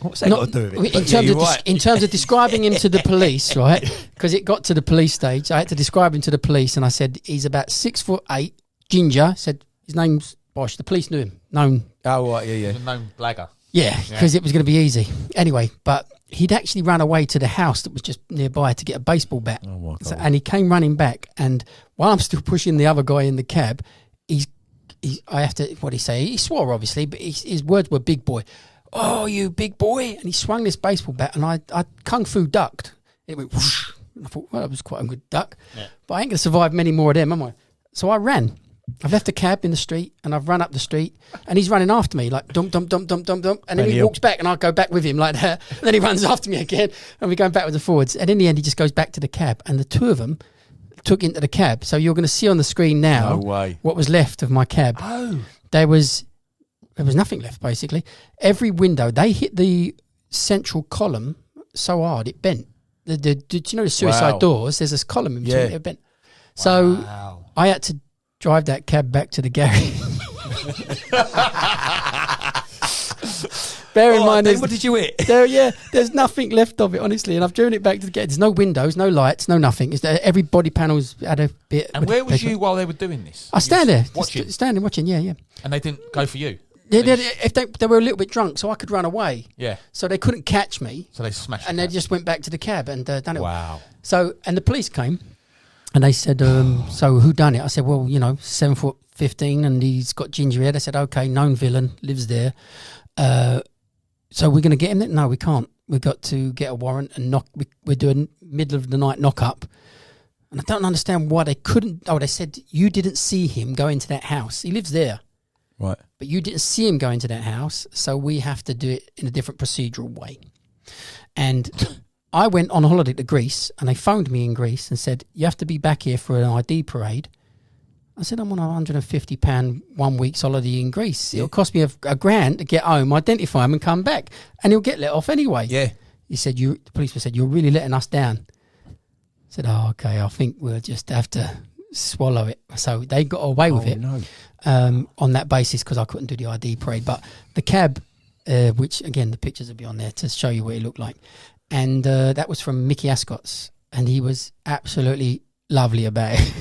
What's that got to do with it? In terms of describing him to the police, right? Because it got to the police stage, I had to describe him to the police, and I said he's about 6'8", ginger. Said his name's Bosch. The police knew him, known. Oh, right, yeah. He's a known blagger. Yeah, because it was going to be easy. Anyway, but he'd actually run away to the house that was just nearby to get a baseball bat. Oh, my God. So, and he came running back, and while I'm still pushing the other guy in the cab, I have to, what did he say? He swore, obviously, but his words were big boy. Oh, you big boy. And he swung this baseball bat, and I kung fu ducked. It went whoosh. And I thought, well, that was quite a good duck. Yeah. But I ain't going to survive many more of them, am I? So I ran. I've left the cab in the street, and I've run up the street, and he's running after me, like dump, dump, dump, dump, dump, dump. And then he walks back, and I go back with him like that. And then he runs after me again, and we're going backwards and forwards. And in the end, he just goes back to the cab, and the 2 of them took into the cab. So you're going to see on the screen now what was left of my cab. Oh. There was nothing left, basically. Every window, they hit the central column so hard it bent. Did you know the suicide doors? There's this column in between it bent. So I had to drive that cab back to the garage. Bear in mind, what did you hit? There's nothing left of it, honestly. And I've driven it back to the garage. There's no windows, no lights, no nothing. Every body panel's had a bit. And where was you while they were doing this? I stand there, watching, standing watching. Yeah. And they didn't go for you. If they were a little bit drunk, so I could run away. Yeah. So they couldn't catch me. So they smashed. And they just went back to the cab and done it. Wow. So and the police came, and they said, "So who done it?" I said, "Well, 7'15", and he's got ginger hair." They said, "Okay, known villain, lives there. So we're going to get him there?" "No, we can't. We've got to get a warrant and we're doing middle of the night knock up." And I don't understand why they couldn't. Oh, they said you didn't see him go into that house. He lives there. Right. But you didn't see him go into that house, so we have to do it in a different procedural way. And I went on holiday to Greece, and they phoned me in Greece and said, "You have to be back here for an ID parade." I said, "I'm on £150 1 week's holiday in Greece. It'll cost me a grand to get home, identify him, and come back, and he'll get let off anyway." Yeah. He said, the policeman said, "You're really letting us down." I said, "Oh, okay, I think we'll just have to swallow it." So they got away with it. No. On that basis, because I couldn't do the ID parade. But the cab, which again the pictures will be on there to show you what it looked like, and that was from Mickey Ascot's and he was absolutely lovely about it.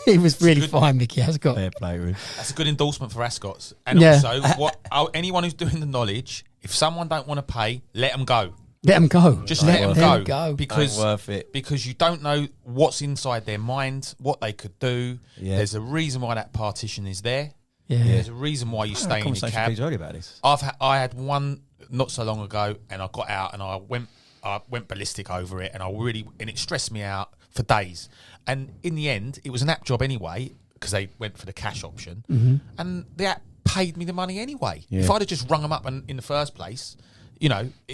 He was really good. fine, Mickey Ascot. Fair play, Ruth. That's a good endorsement for Ascots. And Yeah. also, anyone who's doing the knowledge, if someone don't want to pay, let them go. Let them go. Just let them go. Ain't Because worth it. because you don't know what's inside their mind, what they could do. Yeah. There's a reason why that partition is there. Yeah. There's a reason why you I had stay a in your conversation cab. with Pete earlier about this. I had one not so long ago, and I got out and I went ballistic over it, and it stressed me out for days. And in the end, it was an app job anyway because they went for the cash option, and the app paid me the money anyway. Yeah. If I'd have just rung them up in the first place, it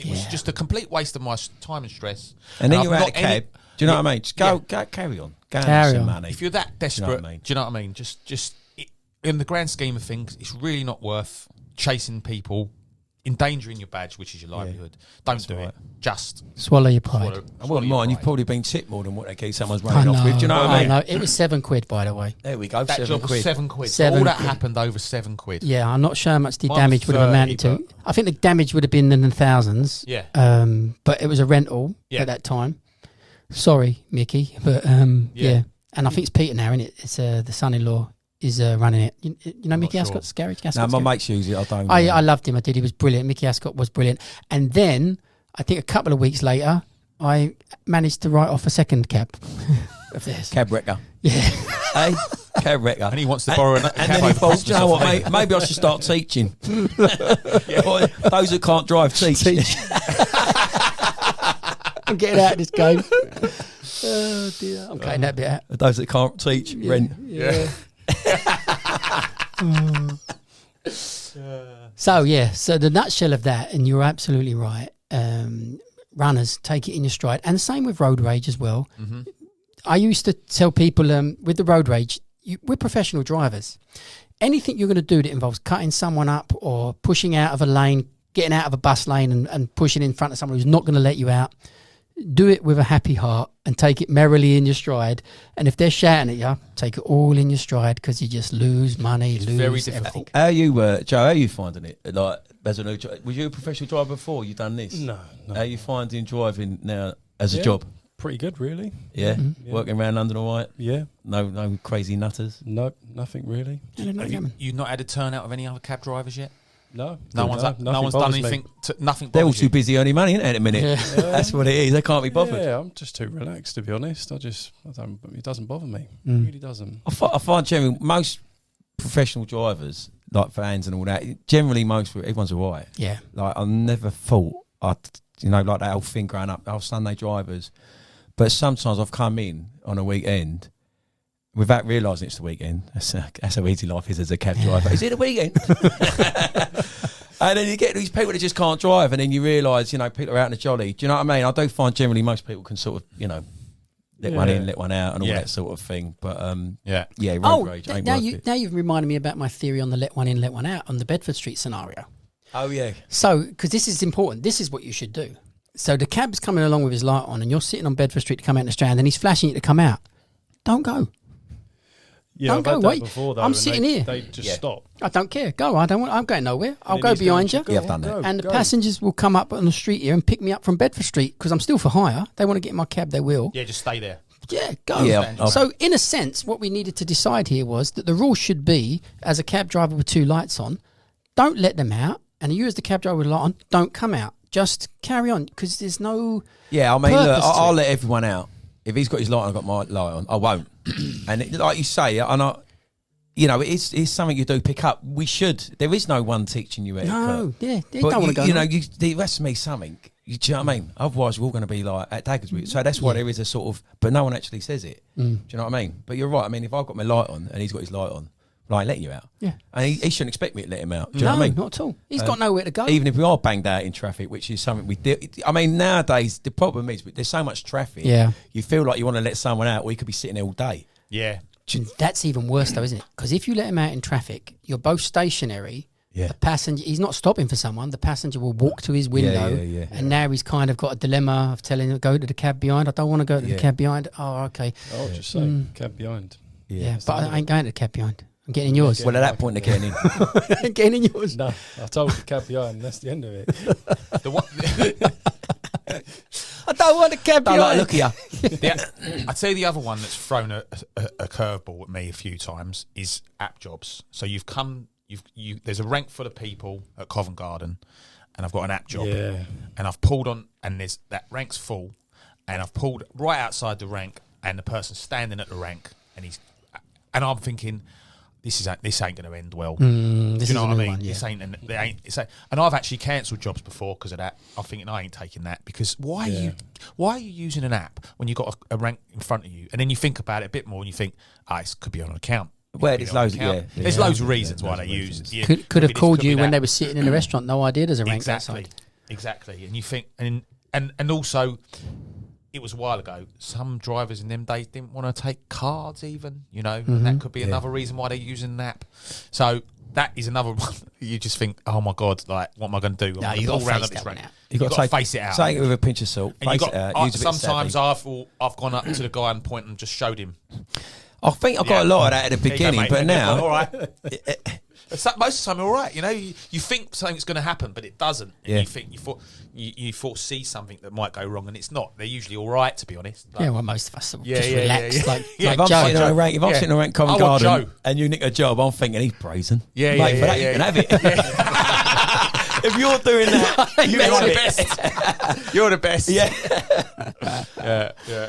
was just a complete waste of my time and stress. And then I've you're out not of cab. Do you know what I mean? Just go, carry on. Go and Carry have some on. money. If you're that desperate, what I mean? do you know what I mean? Just in the grand scheme of things, it's really not worth chasing people, endangering your badge, which is your livelihood. Don't do it. Just Swallow your pride. I wouldn't mind. You've probably been tipped more than what they keep someone's I running know, off with. Do you know what I mean? know. It was £7, by the way. There we go. that job was £7. £7. All that happened over £7. Yeah, I'm not sure how much the Mine damage was would have amounted 30, to. I think the damage would have been in the thousands. Yeah. But it was a rental Yeah. at that time. Sorry, Mickey, but yeah. And I think it's Peter now, isn't it? It's the son-in-law is running it. You know Mickey sure. Ascot's garage? No, my mates use it. I don't. I loved him. I did. He was brilliant. Mickey Ascot was brilliant. And then I think a couple of weeks later, I managed to write off a second cab of theirs. Cab wrecker. Yeah. Hey, cab wrecker. And he wants to borrow a And cab then he over thought, do you know what, Christmas mate? Maybe I should start teaching. Boy, those that can't drive, teach. I'm getting out of this game. Oh dear. I'm cutting that bit out. Those that can't teach, rent. Yeah. So the nutshell of that, and you're absolutely right. Runners take it in your stride, and the same with road rage as well. I used to tell people with the road rage, we're professional drivers. Anything you're going to do that involves cutting someone up or pushing out of a lane, getting out of a bus lane and pushing in front of someone who's not going to let you out, do it with a happy heart and take it merrily in your stride. And if they're shouting at you, take it all in your stride, because you just lose money, lose very difficult. everything. How you, Joe? How you finding it? Like, as a new, was you a professional driver before you done this? No. How you finding driving now as a Yeah. job? Pretty good, really. Yeah, Mm-hmm. working around London, all right. Yeah. No crazy nutters. Nope, nothing really. Have you not had a turnout of any other cab drivers yet? No. No one's nothing done bothers me. anything. Nothing. They're all bothers too you. busy earning money, ain't they, at the minute? Yeah. That's what it is. They can't be bothered. Yeah, I'm just too relaxed, to be honest. It doesn't bother me. It really doesn't. I find generally most professional drivers, like fans and all that, generally everyone's all right. Yeah. Like, I never thought like that old thing growing up, Sunday drivers. But sometimes I've come in on a weekend without realising it's the weekend. That's how easy life is as a cab driver. Is it the weekend? And then you get these people that just can't drive, and then you realise, people are out in a jolly. Do you know what I mean? I do find generally most people can sort of, let one in, let one out, and all that sort of thing. But road rage ain't worth it. Now you've reminded me about my theory on the let one in, let one out on the Bedford Street scenario. Oh yeah. So, because this is important, this is what you should do. So the cab's coming along with his light on, and you're sitting on Bedford Street to come out in the Strand, and he's flashing you to come out. Don't go. Yeah, Don't I've go. had that Wait. before, though, I'm and sitting here. They just stop. I don't care. Go. I'm going nowhere. I'll And go then he's behind going, you. Yeah, I've done that. And the passengers will come up on the street here and pick me up from Bedford Street, because I'm still for hire. They want to get in my cab, they will. Yeah, just stay there. Yeah, go. Yeah, So, in a sense, what we needed to decide here was that the rule should be, as a cab driver with two lights on, don't let them out. And you, as the cab driver with a light on, don't come out. Just carry on, because there's no. Yeah, I mean, look, purpose to I'll it. let everyone out. If he's got his light on, I've got my light on. I won't. And like you say, it's something you do pick up. We should. There is no one teaching you etiquette. No, yeah, they But don't want to go. there has to be something. Do you know what I mean? Otherwise, we're all going to be like at daggers with it. So that's why there is a sort of, but no one actually says it. Do you know what I mean? But you're right. I mean, if I've got my light on and he's got his light on, like, letting you out. Yeah. And he shouldn't expect me to let him out. Do you know No, what I mean? not at all. He's got nowhere to go. Even if we are banged out in traffic, which is something we do. I mean, nowadays, the problem is there's so much traffic. Yeah. You feel like you want to let someone out, or you could be sitting there all day. Yeah. That's even worse, though, isn't it? Because if you let him out in traffic, you're both stationary. Yeah. The passenger, he's not stopping for someone. The passenger will walk to his window, yeah. and now he's kind of got a dilemma of telling him, go to the cab behind. I don't want to go to the cab behind. Oh, okay. I'll just say, cab behind. Yeah, but I ain't going to the cab behind. I'm getting in yours. Well, at that point, they're getting in. I'm getting in yours. No, I told the cab behind, that's the end of it. The one, I don't want the cab Don't like behind. look at you. I tell you the other one that's thrown a curveball at me a few times is app jobs. So there's a rank full of people at Covent Garden, and I've got an app job, and I've pulled on, and that rank's full, and I've pulled right outside the rank, and the person's standing at the rank, and I'm thinking, this ain't going to end well. Do you know what I mean? This ain't, and I've actually cancelled jobs before because of that. I'm thinking I ain't taking that because why are you using an app when you've got a rank in front of you? And then you think about it a bit more and you think, it could be on an account. Well, there's loads. There's loads of reasons why they use it. Could have called you when they were sitting in the restaurant. No idea there's a rank outside. Exactly. And you think, and also, it was a while ago. Some drivers in them days didn't want to take cards, even. And that could be another reason why they're using an app. So that is another one. You just think, oh my god, like what am I going to do? You got to face that one out. You got to face it out. Take it with a pinch of salt. Face it out. Sometimes I've gone up to the guy and pointed and just showed him. I think I got a lot of that at the beginning, but now, all right. Most of the time, all right. You think something's going to happen, but it doesn't. And you think you foresee something that might go wrong, and it's not. They're usually all right, to be honest. Well, most of us are just relaxed. Like if I'm sitting on a rank, Covent Garden, and you nick a job, I'm thinking he's brazen. You can have it. If you're doing that, you're the best. You're the best. Yeah.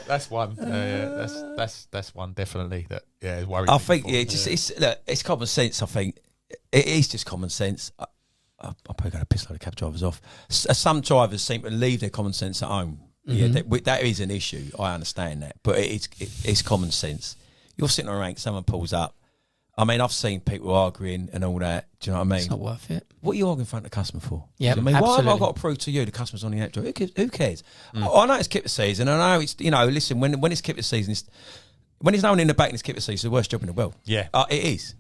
That's one. That's one definitely that. Yeah, is worrying. I think it's common sense. I think it is just common sense. I'm probably going to piss a load of cab drivers off. Some drivers seem to leave their common sense at home. Yeah, that is an issue. I understand that, but it's common sense. You're sitting on a rank, someone pulls up. I mean, I've seen people arguing and all that. Do you know what I mean? It's not worth it. What are you arguing in front of the customer for? Yeah, I mean, absolutely. why have I got to prove to you the customer's on the app drive? Who cares? I know it's kipper season, and I know it's, listen, when it's kipper season, when there's no one in the back and it's kipper season, it's the worst job in the world. Yeah. It is.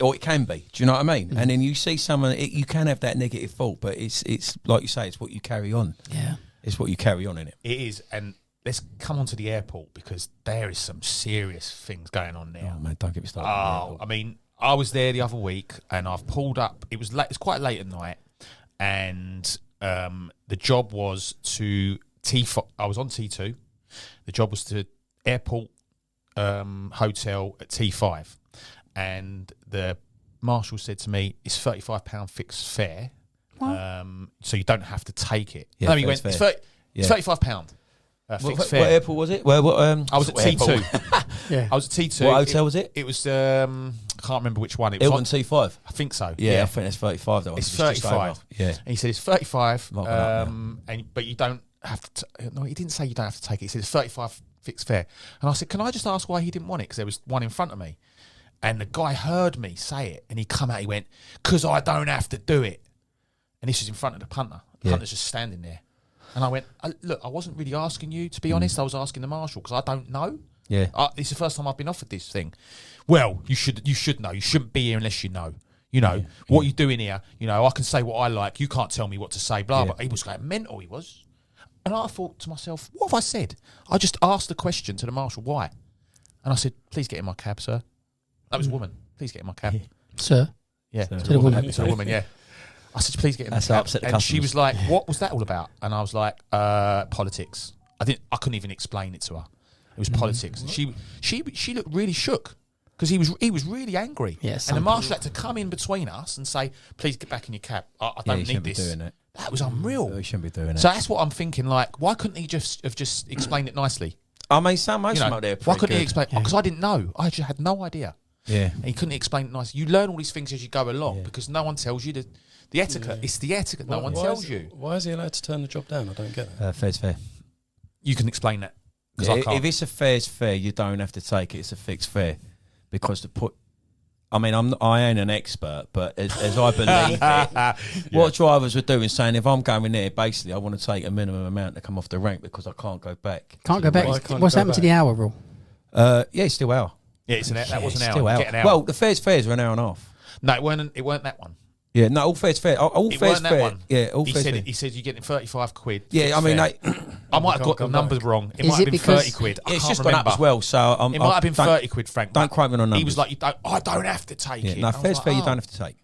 Or it can be. Do you know what I mean? And then you see someone, you can have that negative thought, but it's like you say, it's what you carry on. Yeah. It's what you carry on in it. It is, and let's come on to the airport because there is some serious things going on there. Oh man, don't get me started. I mean, I was there the other week and I've pulled up. It was late. It's quite late at night, and the job was to T4. I was on T2. The job was to airport hotel at T5, and the marshal said to me, "It's £35 fixed fare, so you don't have to take it." Yeah, no, he went, "It's £35." Fixed fare. What airport was it? I was at T2. Yeah. I was at T2. What hotel was it? It was, I can't remember which one. It was Hilton T5. I think so. Yeah, I think it's 35. That one. It's 35. Yeah. And he said it's 35, Not but you don't have to. No, he didn't say you don't have to take it. He said it's 35 fixed fare. And I said, can I just ask why he didn't want it? Because there was one in front of me. And the guy heard me say it, and he come out. He went, "Because I don't have to do it." And this was in front of the punter. The punter's just standing there. And I went, look, I wasn't really asking you, to be honest. I was asking the marshal because I don't know. Yeah. It's the first time I've been offered this thing. Well, you should know. You shouldn't be here unless you know. What you doing here? I can say what I like. You can't tell me what to say, blah, blah. He was like mental, he was. And I thought to myself, what have I said? I just asked the question to the marshal, why? And I said, please get in my cab, sir. That was a woman. Please get in my cab. Sir? Yeah. To the woman. To the woman, yeah. I said, please get in the cab. Upset the and customers. she was like, what was that all about? And I was like, politics. I couldn't even explain it to her. It was politics. And she looked really shook because he was really angry. Yes. And the marshal had to come in between us and say, please get back in your cab. I don't need this. Doing it. That was unreal. He shouldn't be doing it. So that's what I'm thinking. Like, why couldn't he have just explained it nicely? I mean, most of them out there. Why couldn't he explain? Because I didn't know. I just had no idea. Yeah. And he couldn't explain it nicely. You learn all these things as you go along because no one tells you the etiquette. It's the etiquette. No one tells you. Why is he allowed to turn the job down? I don't get it. Fair's fair. You can explain that because I can't. If it's a fair's fair, you don't have to take it. It's a fixed fare because I mean, I ain't an expert, but as I believe it, what drivers were doing, saying if I'm going there, basically I want to take a minimum amount to come off the rank because I can't go back. Can't go back. What's happened to the hour rule? It's still hour. Yeah, that was an hour. Still hour. Get an hour. Well, the fares are an hour and a half. No, it weren't that one. Yeah, no, all fair's fair. All It fair's weren't that fair. one. Yeah, all fair's fair. He said you're getting 35 quid. Yeah, I mean, I might have got the numbers wrong. It Is might have it been because- 30 quid. I It's can't just remember. gone up as well, so It might have been 30 quid, Frank. Don't but quote me on numbers. He was like, I don't have to take it. No, I was fair's like, fair. You oh. don't have to take.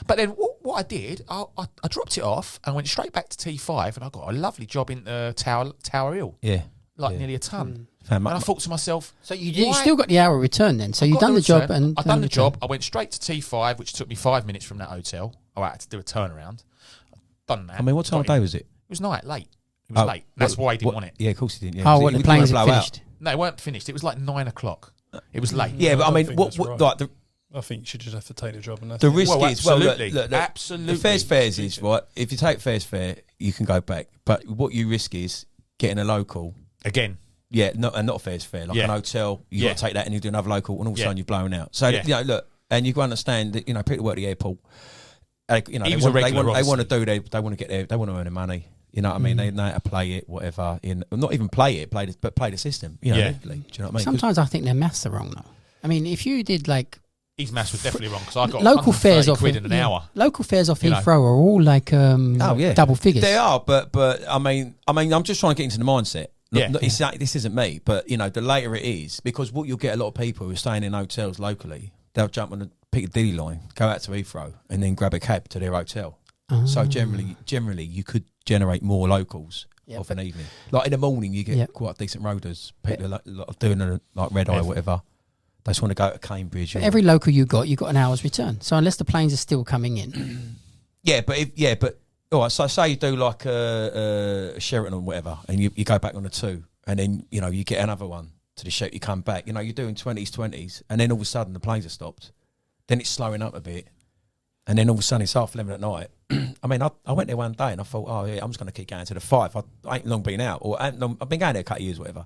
But then what I did, I dropped it off and went straight back to T5, and I got a lovely job in Tower Hill. Yeah. Like nearly a ton. Fam, And I thought to myself, So you why- still got the hour return then. So you've got done the job return. and I've done the job. I went straight to T5, which took me 5 minutes from that hotel. I had to do a turnaround. Done that. I mean, what time of day was it? It was night, late. It was late. That's why he didn't want it. Yeah, of course he didn't. Yeah, Oh, 'cause what, he the didn't wanna planes blow had out. finished? No, it weren't finished. It was like 9 o'clock. It was late. Yeah, but I don't mean, think what that's right. like I think you should just have to take the job and that's the it. risk Well, is well, look, absolutely. look, Absolutely. The fares is right. If you take fares, you can go back. But what you risk is getting a local. Again. Yeah, not a fares fare, like Yeah. an hotel. You Yeah. got to take that and you do another local, and all of a Yeah. sudden you're blown out. So Yeah. you know, look, and you can understand that people work at the airport. You know, He they was a want, they regular, want, they want to obviously. do they want to get there. They want to earn their money. You know what I mean? They know how to play it, whatever. Not even play it, but play the system. You know, Yeah. legally. Do you know what I mean? 'Cause Sometimes I think their maths are wrong though. I mean, if you did like His maths was definitely wrong because I got local fares off quid in an hour. Local fares off You know. Heathrow are all like yeah. double figures. They are, but I mean, I'm just trying to get into the mindset. Yeah. This isn't me, but the later it is, because what you'll get a lot of people who are staying in hotels locally, they'll jump on the Piccadilly line, go out to Heathrow, and then grab a cab to their hotel. So generally, you could generate more locals Yep. of an evening. Like in the morning, you get Yep. quite decent roaders. People are like doing a red eye, whatever. They just want to go to Cambridge. But every local you got an hour's return. So unless the planes are still coming in, but all right. So say you do like a Sheraton or whatever, and you go back on the 2, and then you get another one to the Sheraton. You come back. You're doing 20s, and then all of a sudden the planes are stopped. Then it's slowing up a bit, and then all of a sudden it's 11:30 at night. I mean, I went there one day and I thought, oh yeah, I'm just going to keep going to the 5. I ain't long been out, or I've been going there a couple of years, whatever.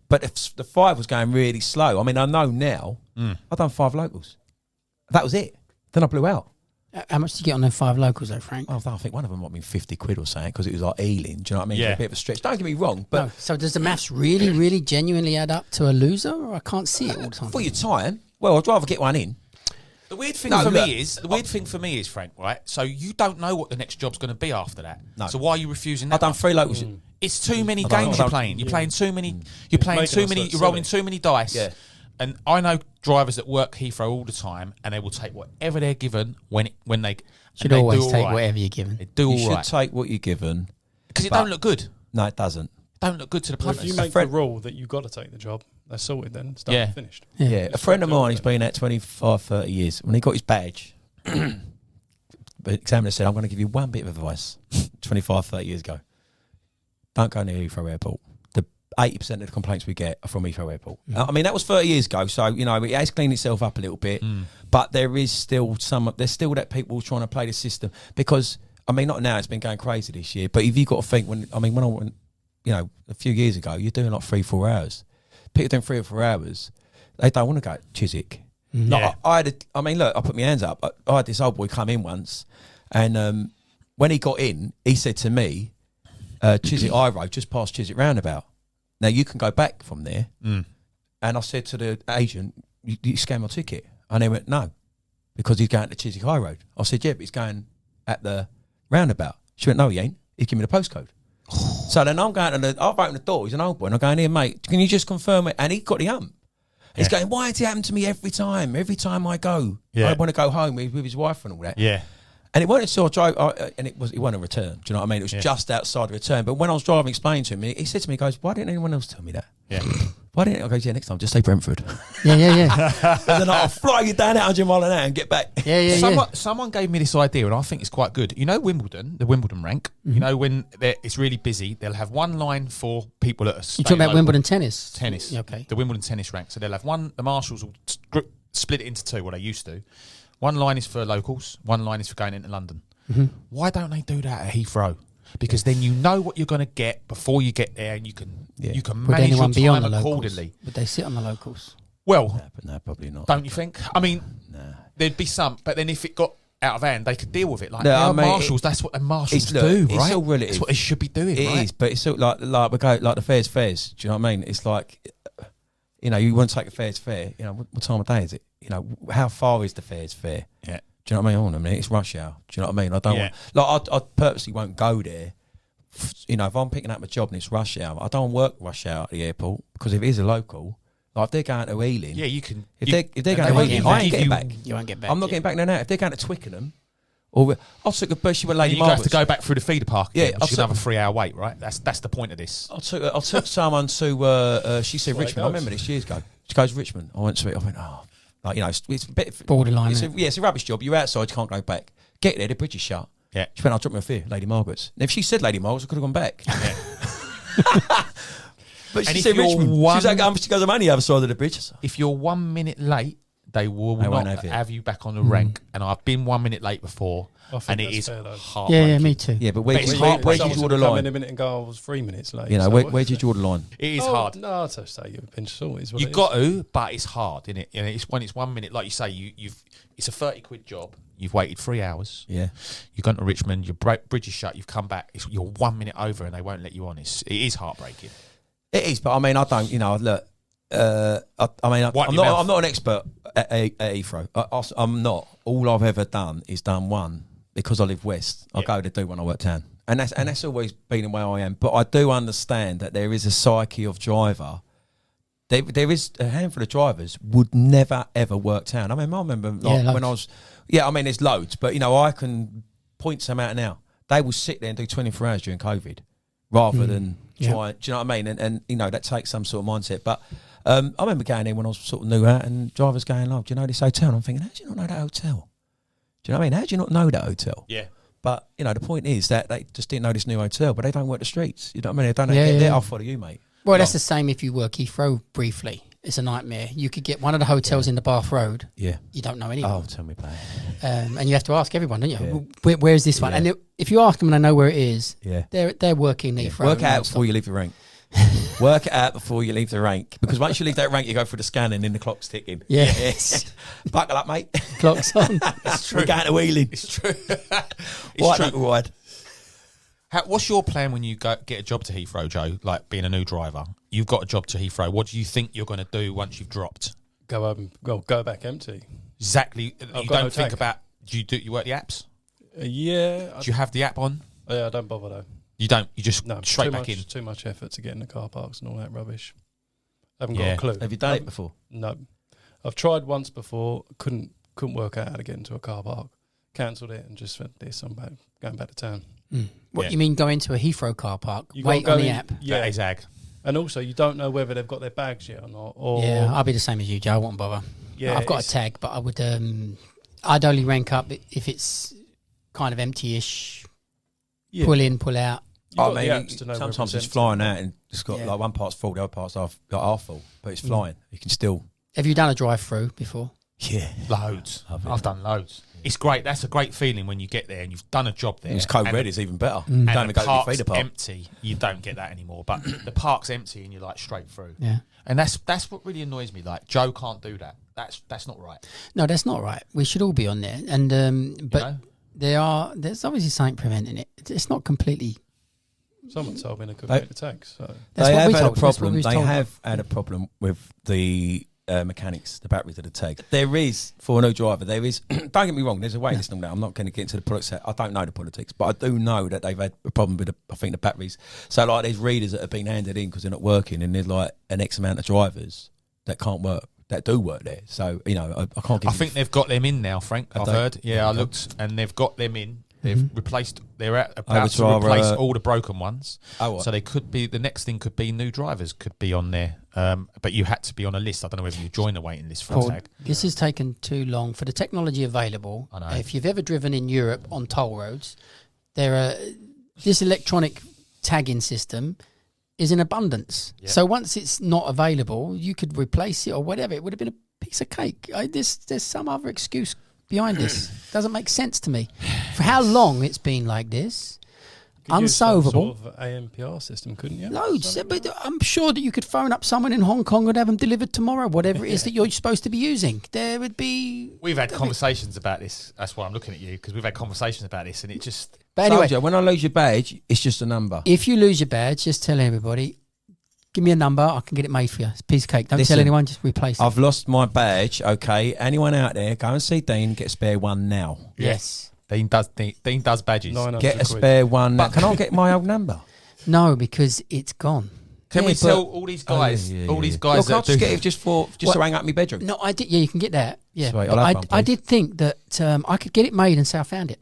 But if the 5 was going really slow, I mean, I know now. I've done 5 locals. That was it. Then I blew out. how much did you get on them 5 locals though, Frank? I think one of them might have been 50 quid or something, because it was like Ealing. Do you know what I mean? Yeah. It was a bit of a stretch. Don't get me wrong, but No. So does the maths really, really genuinely add up to a loser? Or I can't see it all the time. for your time, well, I'd rather get one in. The weird thing No, for look, me is, Frank, right? So you don't know what the next job's going to be after that. No. So why are you refusing that? I've done 3 locals. It's too many I don't- games I you're don't- playing. You're playing too many. You're playing making too us many. look You're rolling silly. too many dice. Yeah. And I know drivers that work Heathrow all the time, and they will take whatever they're given when they Should and they always do all take right. whatever you're given. They do You all should right take what you're given. because it but- don't look good. No, it doesn't. Don't look good to the Well, if punters. you make friend- the rule that you've got to take the job, that's sorted then. It's done, Yeah. finished. Yeah, a friend of mine, he's been at 25, 30 years. When he got his badge, the examiner said, I'm going to give you one bit of advice 25, 30 years ago. Don't go near Heathrow Airport. The 80% of the complaints we get are from Heathrow Airport. I mean, that was 30 years ago, so, it has cleaned itself up a little bit. But there is still there's still that people trying to play the system. Because, I mean, not now, it's been going crazy this year, but if you've got to think, when I went, a few years ago, you're doing like 3-4 hours. People doing 3 or 4 hours, they don't want to go to Chiswick. Like, I put my hands up. I had this old boy come in once, and when he got in, he said to me, Chiswick High Road, just past Chiswick Roundabout. Now, you can go back from there. And I said to the agent, you scan my ticket? And they went, no, because he's going to Chiswick High Road. I said, yeah, but he's going at the roundabout. She went, no, he ain't. He gave me the postcode. So then I'm going to I've opened the door, he's an old boy, and I'm going, here, mate, can you just confirm it? And he got the hump. He's going, why has it happened to me every time? Every time I go, Yeah. I want to go home with his wife and all that. Yeah. And it wasn't until I drove, and it wasn't a return. Do you know what I mean? It was just outside the return. But when I was driving, explaining to him, he said to me, he goes, why didn't anyone else tell me that? Yeah. Why didn't I go, yeah, next time, just say Brentford. Yeah. And then I'll fly you down at 100 mile an hour and get back. Yeah. Someone gave me this idea, and I think it's quite good. You know, Wimbledon, the Wimbledon rank. You know, when it's really busy, they'll have one line for people that are. You talking about Wimbledon tennis? Tennis. Yeah, okay. The Wimbledon tennis rank. So they'll have one. The marshals will split it into 2. What they used to. One line is for locals. One line is for going into London. Why don't they do that at Heathrow? Because then you know what you're going to get before you get there, and you can Would manage your anyone be on time the accordingly. locals? Would they sit on the locals? Well, But no, probably not. don't you think? I mean, there'd be some, but then if it got out of hand, they could deal with it. Like No, they are I mean, marshals, that's what the marshals look, do, it's right? all relative. That's what they should be doing, It right? is, but it's sort of like we go like the fair's. Do you know what I mean? It's like, you want to take a fair's fair. What time of day is it? How far is the fair's fair? Yeah. Do you know what I mean? Hold on a minute, it's rush hour. Do you know what I mean? I don't want, I purposely won't go there. If I'm picking up a job and it's rush hour, I don't work rush hour at the airport, because if it is a local, like if they're going to Ealing, Yeah, you can. if they're and going they to won't Ealing, give I ain't you- getting back. You won't get back. I'm not yeah. getting back now. If they're going to Twickenham, Or I took a bus. She went Lady You're going to have Margaret's. to go back through the feeder park. Yeah, Again, I'll which is another 3-hour wait, right? That's the point of this. I took someone to. She said Where it Richmond. I goes. remember this years ago. She goes Richmond. I went to it. I went, oh, like, you know, it's a bit Borderline, It's isn't it's a rubbish job. You're outside. You can't go back. Get there. The bridge is shut. Yeah. She went, I'll drop me off here, Lady Margaret's. And if she said Lady Margaret's, I could have gone back. But And she if said you're Richmond. one- She goes, I'm only the other side of the bridge. If you're 1 minute late, they will They won't not have it. have you back on the rank. And I've been 1 minute late before, I think and it that's is fair, though. heartbreaking. Yeah, me too. Yeah, but where But did it's you heartbreaking. draw the Come in a line? minute and go, I was 3 minutes late. You know, so where what's did you draw the line? It is Oh, hard. No, I'll just say you're a pinch of salt. Is what You've it got to, but it's hard, isn't it? You know, it's when it's 1 minute, like you say, it's a 30 quid job. You've waited 3 hours. Yeah. You've gone to Richmond. Your bridge is shut. You've come back. You're 1 minute over, and they won't let you on. It is heartbreaking. It is, but I mean, I don't, you know, look, Wipe I'm your mouth. not an expert at Heathrow. I'm not. All I've ever done is done one because I live west. I go to do when I work town, and that's always been the way I am. But I do understand that there is a psyche of driver. There is a handful of drivers would never ever work town. I mean, I remember like, when I was, I mean, there's loads, but you know, I can point some out now. They will sit there and do 24 hours during COVID rather than try. Do you know what I mean? And you know, that takes some sort of mindset. But I remember going in when I was sort of new out, and drivers going, "Oh, do you know this hotel?" And I'm thinking, how do you not know that hotel? Do you know what I mean? How do you not know that hotel? Yeah. But you know, the point is that they just didn't know this new hotel, but they don't work the streets. You know what I mean? They don't. I'll follow you, mate. Well, that's the same if you work Heathrow briefly. It's a nightmare. You could get one of the hotels in the Bath Road. Yeah. You don't know anyone. Oh, tell me about it. And you have to ask everyone, don't you? Where is this one? And if you ask them and they know where it is, they're working Heathrow. Work it out before you leave the rank. Work it out before you leave the rank. Because once you leave that rank, you go through the scanning and the clock's ticking. Yeah. Yes. Buckle up, mate. Clock's on. It's true. We're going to wheeling. It's true. White true. knuckle wide. What's your plan when you get a job to Heathrow, Joe? Like being a new driver, you've got a job to Heathrow. What do you think you're going to do once you've dropped? Go back empty. Exactly. I've You got don't no think tag. about. You work the apps? Yeah. Do you have the app on? I don't bother though. You don't. You just No, straight too back much, in. Too much effort to get in the car parks and all that rubbish. Haven't Yeah. got a clue. Have you done it before? No, I've tried once before. Couldn't work out how to get into a car park. Cancelled it and just went this. I'm going back to town. What Yeah. you mean? Go into a Heathrow car park, You wait gotta on go the in- app. Yeah, That is ag. and also you don't know whether they've got their bags yet or not. Or Yeah, I'll be the same as you, Joe. I won't bother. Yeah, I've got a it's- tag, but I would. I'd only rank up if it's kind of empty-ish. yeah. Pull in, pull out. You've got I mean, the apps to know whether sometimes it's empty. flying out and it's got Yeah. like one part's full, the other part's half full, but it's flying. You can still. Have you done a drive-through before? Yeah. Loads. Love it. I've done loads. It's great. That's a great feeling when you get there and you've done a job there. It was code and red, the- it's even better. And Don't even the go to your park's feeder park. empty. You don't get that anymore. But the park's empty and you're like straight through. Yeah. And that's what really annoys me. Like Joe can't do that. That's not right. No, that's not right. We should all be on there. And but know? there's obviously something preventing it. It's not completely. Someone told me they couldn't They- get the tags. So That's They what have we had a told. That's what problem. we was They told. have had a problem with the mechanics, the batteries of the tag. There is, for a new driver, there is, don't get me wrong, there's a waiting list on that. I'm not going to get into the politics. I don't know the politics, but I do know that they've had a problem with, I think, the batteries. So, like, there's readers that have been handed in because they're not working, and there's, like, an X amount of drivers that can't work, that do work there. So, you know, I can't give I think they've got them in now, Frank. Have I've they? heard. Yeah, I Okay. looked and they've got them in. They've replaced. They're about Over to to our, replace all the broken ones. Oh, what? So they could be. The next thing could be new drivers could be on there. But you had to be on a list. I don't know whether you joined the waiting list for a Paul, tag. this has taken too long for the technology available. I know. If you've ever driven in Europe on toll roads, this electronic tagging system is in abundance. Yeah. So once it's not available, you could replace it or whatever. It would have been a piece of cake. There's some other excuse behind this. Doesn't make sense to me. For how long it's been like this, could use some unsolvable. sort of ANPR system, couldn't you? Loads, Something but I'm sure that you could phone up someone in Hong Kong and have them delivered tomorrow, whatever it is that you're supposed to be using. There would be. We've had conversations about this. That's why I'm looking at you because we've had conversations about this, and it just. But anyway, Soldier, when I lose your badge, it's just a number. if you lose your badge, just tell everybody, give me a number, I can get it made for you. It's a piece of cake. Don't Listen, tell anyone, just replace it. I've lost my badge, okay? Anyone out there, go and see Dean, get a spare one now. Yes. Dean does badges. 900 Get a quid. spare one now. Can I get my old number? No, because it's gone. Can Yeah, we but- tell all these guys? All these guys Well, that can't do. just get it just to hang up in my bedroom. No, I did. Yeah, you can get that. Yeah, Sweet, But I'll have one, I please. did think that I could get it made and say I found it.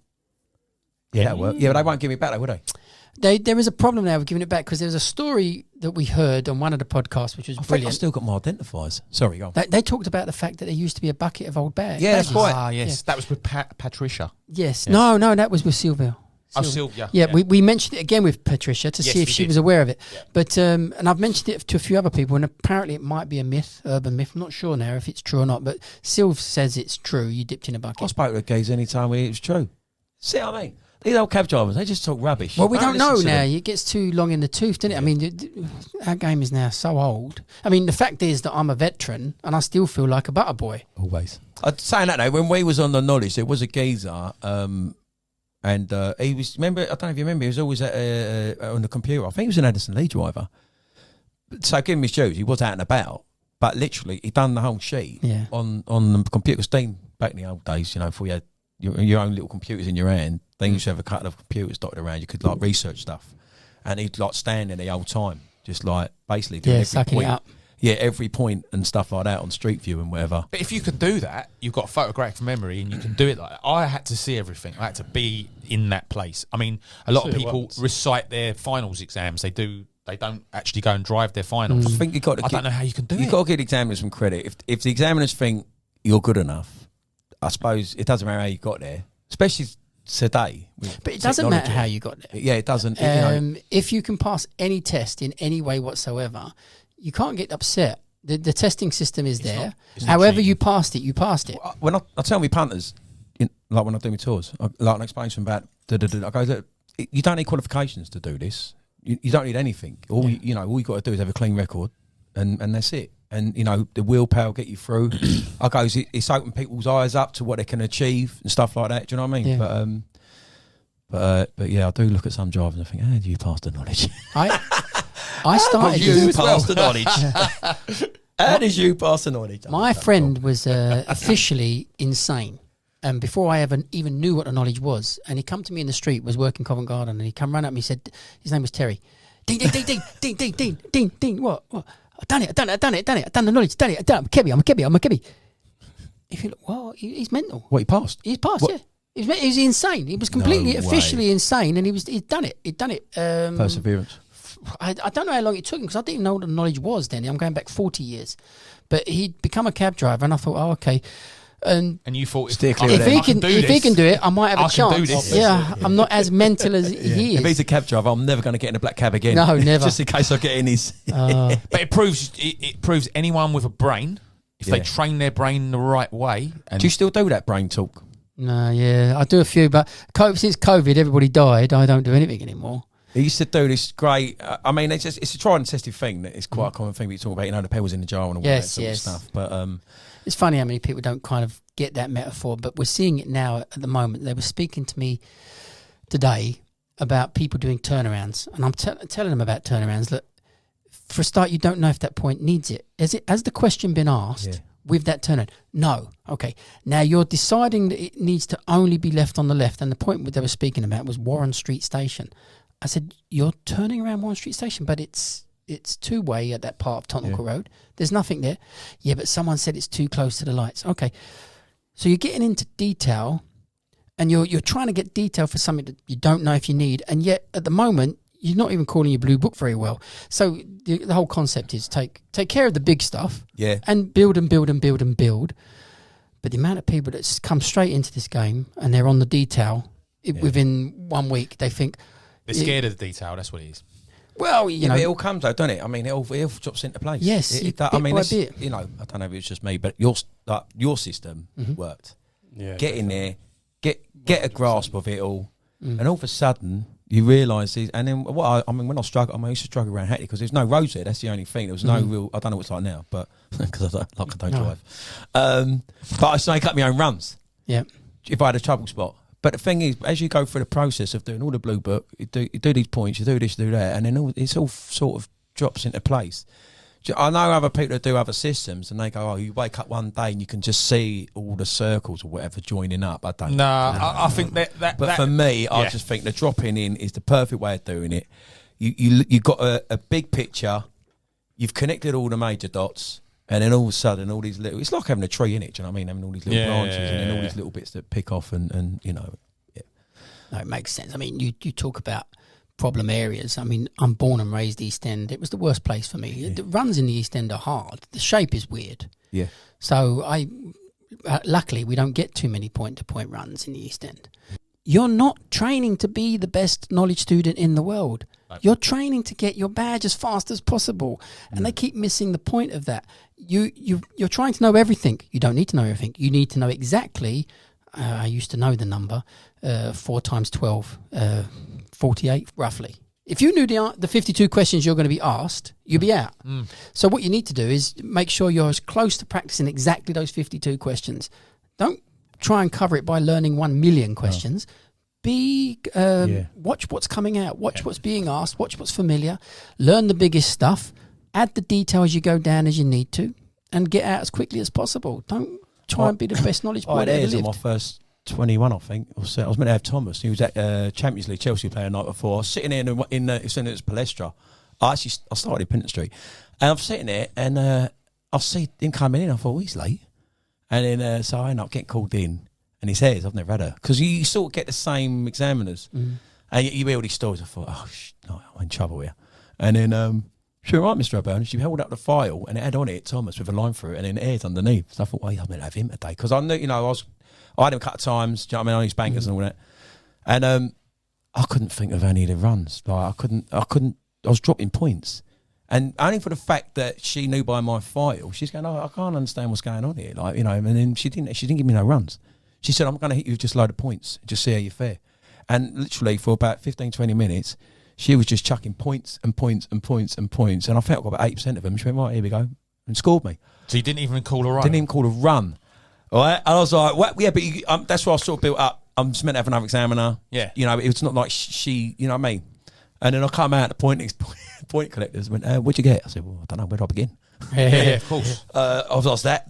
Yeah, that worked. Yeah, but they won't give me back, though, would they? There is a problem now with giving it back because there was a story that we heard on one of the podcasts, which was I think brilliant. I've still got my identifiers. Sorry, go on. They talked about the fact that there used to be a bucket of old bags. Yeah, that's right. Ah, yes. That was with Patricia. Yes. No, that was with Sylvia. Oh, Sylvia. Yeah, we mentioned it again with Patricia to Yes, see if we she did. was aware of it. Yeah. But and I've mentioned it to a few other people, and apparently it might be a myth, urban myth. I'm not sure now if it's true or not, but Sylv says it's true. You dipped in a I bucket. spoke to a geezer any time it was true. See what I mean? These old cab drivers, they just talk rubbish. Well, we don't know listen to now. them. It gets too long in the tooth, doesn't it? I mean, our game is now so old. I mean, the fact is that I'm a veteran and I still feel like a butter boy. Always. Saying that though, when we was on the knowledge, there was a geezer, and he was. Remember, I don't know if you remember. He was always on the computer. I think he was an Addison Lee driver. So give him his shoes. He was out and about, but literally he done the whole sheet on the computer. Steam back in the old days, before you had your own little computers in your hand. They used to have a couple of computers dotted around. You could like research stuff, and he'd like stand there the whole time, just like basically doing every sucking point. it up. Yeah, every point and stuff like that on Street View and whatever. But if you can do that, you've got a photographic memory and you can do it like that. I had to see everything. I had to be in that place. I mean, a lot of people recite their finals exams. They don't actually go and drive their finals. I think you got to. I don't know how you can do it. You've got to give the examiners some credit. If the examiners think you're good enough, I suppose it doesn't matter how you got there, especially today. But it doesn't matter how you got there. Yeah, it doesn't. If you can pass any test in any way whatsoever, you can't get upset. The testing system is there. However you passed it, you passed it. When I tell me punters, like when I do my tours, I explain to them about. I go, "Look, you don't need qualifications to do this. You don't need anything. All you got to do is have a clean record, and that's it. And the willpower will get you through. I go, it's open people's eyes up to what they can achieve and stuff like that. Do you know what I mean? Yeah. But yeah, I do look at some drivers and I think, how do you pass the knowledge? I started. You pass the knowledge. How did you pass the knowledge? My friend was officially insane. And before I even knew what the knowledge was, and he come to me in the street, was working Covent Garden, and he come run up me, he said, his name was Terry. Dean, what? I've done it, I've done the knowledge, I'm a Kebby. If you look, well, he's mental. What, he passed? He's passed, What? yeah. He was insane. He was completely, No officially way. insane, and he'd done it. Perseverance. I don't know how long it took him because I didn't even know what the knowledge was then. I'm going back 40 years. But he'd become a cab driver, and I thought, oh, okay. And you thought Steer clear if of them. he can do it, I might have a I can do chance. this. Yeah, I'm not as mental as he If is. he's a cab driver, I'm never going to get in a black cab again. No, never. Just in case I get in his. But it proves anyone with a brain, if they Yeah. train their brain the right way. And Do you still do that brain talk? No, yeah, I do a few, but since COVID, everybody died. I don't do anything anymore. He used to do this great. I mean, it's a tried and tested thing. That it's quite a common thing. We talk about, the pebbles in the jar and all Yes, that sort yes. of stuff. But It's funny how many people don't kind of get that metaphor, but we're seeing it now at the moment. They were speaking to me today about people doing turnarounds, and I'm telling them about turnarounds. Look, for a start, you don't know if that point needs it. Has the question been asked with that turnaround? No. Okay. Now you're deciding that it needs to only be left on the left, and the point that they were speaking about was Warren Street Station. I said, you're turning around Warren Street Station, but it's two-way at that part of Tottenham Road. There's nothing there. Yeah, but someone said it's too close to the lights. Okay. So you're getting into detail, and you're trying to get detail for something that you don't know if you need, and yet at the moment you're not even calling your blue book very well. So the whole concept is take care of the big stuff, and build and build and build and build. But the amount of people that just come straight into this game and they're on the detail within 1 week, they think they're scared of the detail. That's what it is. Well, you know, it all comes though, doesn't it? I mean, it all drops into place. Yes, I mean, I don't know if it's just me, but your system worked. Yeah, get in there, get a grasp of it all, and all of a sudden you realise. And then when I struggle, I used to struggle around Hackney because there's no roads there. That's the only thing. There was no real. I don't know what it's like now, but because I don't drive. But I snake up my own runs. Yeah. If I had a trouble spot. But the thing is, as you go through the process of doing all the blue book, you do these points, you do this, you do that, and then it's all sort of drops into place. I know other people that do other systems, and they go, "Oh, you wake up one day and you can just see all the circles or whatever joining up." I don't. No, I think that. But for me, I just think the dropping in is the perfect way of doing it. You got a big picture, you've connected all the major dots. And then all of a sudden, all these little... It's like having a tree in it, do you know what I mean? Having all these little branches and then all these little bits that pick off and you know... Yeah. No, it makes sense. I mean, you talk about problem areas. I mean, I'm born and raised East End. It was the worst place for me. The runs in the East End are hard. The shape is weird. Yeah. So luckily, we don't get too many point-to-point runs in the East End. You're not training to be the best knowledge student in the world. You're training to get your badge as fast as possible. And they keep missing the point of that. You're trying to know everything. You don't need to know everything. You need to know exactly, I used to know the number, 4 times 12, 48 roughly. If you knew the 52 questions you're going to be asked, you'd be out. So what you need to do is make sure you're as close to practicing exactly those 52 questions. Don't try and cover it by learning 1 million questions. Watch what's coming out, watch what's being asked, watch what's familiar, learn the biggest stuff, add the detail as you go down as you need to, and get out as quickly as possible. Don't try and be the best knowledge boy that ever lived. On my first 21, I think. I was meant to have Thomas. He was at Champions League Chelsea playing the night before. I was sitting there in it was Palestra. I started in Pinton Street, and I'm sitting there, and I see him coming in. I thought, he's late, and then so I end up getting called in. And he says, I've never had her. Because you sort of get the same examiners. And you hear all these stories. I thought, no, I'm in trouble here. And then, she went, right, Mr. O'Byrne. And she held up the file and it had on it Thomas with a line through it and then airs underneath. So I thought, well, I'm going to have him today. Because I knew, I had him a couple of times. Do you know what I mean? On his bankers and all that. And I couldn't think of any of the runs. Like, I was dropping points. And only for the fact that she knew by my file, she's going, I can't understand what's going on here. Like, and then she didn't give me no runs. She said, I'm going to hit you with just a load of points, just see how you fare. And literally for about 15, 20 minutes, she was just chucking points and points and points and points. And I felt I got about 8% of them. She went, right, here we go. And scored me. So you didn't even call a run? Didn't even call a run. All right? And I was like, what? Yeah, but that's why I sort of built up. I'm just meant to have another examiner. Yeah. It's not like she, you know what I mean? And then I come out, the point collectors went, what'd you get? I said, well, I don't know, where do I begin? Yeah, of course. I was that,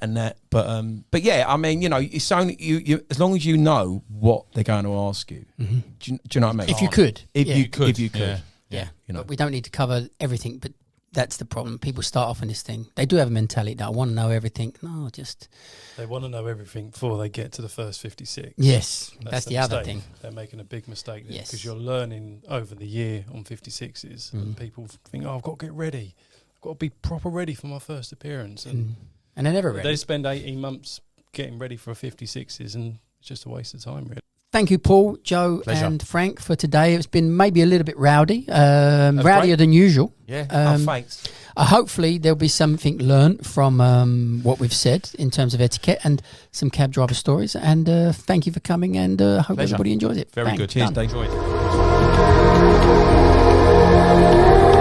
and that. But yeah, I mean, it's only you as long as you know what they're going to ask you. Do you know what I mean? If you could. If you could. Yeah. But we don't need to cover everything, but that's the problem. People start off in this thing. They do have a mentality that I want to know everything. No, just... They want to know everything before they get to the first 56. Yes, that's the other thing. They're making a big mistake there. Yes. Because you're learning over the year on 56s and people think, I've got to get ready. Got to be proper ready for my first appearance, and they're never ready. They spend 18 months getting ready for 56s, and it's just a waste of time, really. Thank you, Paul, Joe, Pleasure. and Frank for today. It's been maybe a little bit rowdy, rowdier than usual. Yeah. Thanks. Hopefully, there'll be something learnt from what we've said in terms of etiquette and some cab driver stories. And thank you for coming, and hope Pleasure. everybody enjoys it. Very Bang, good. done. Cheers, Dave. Enjoyed.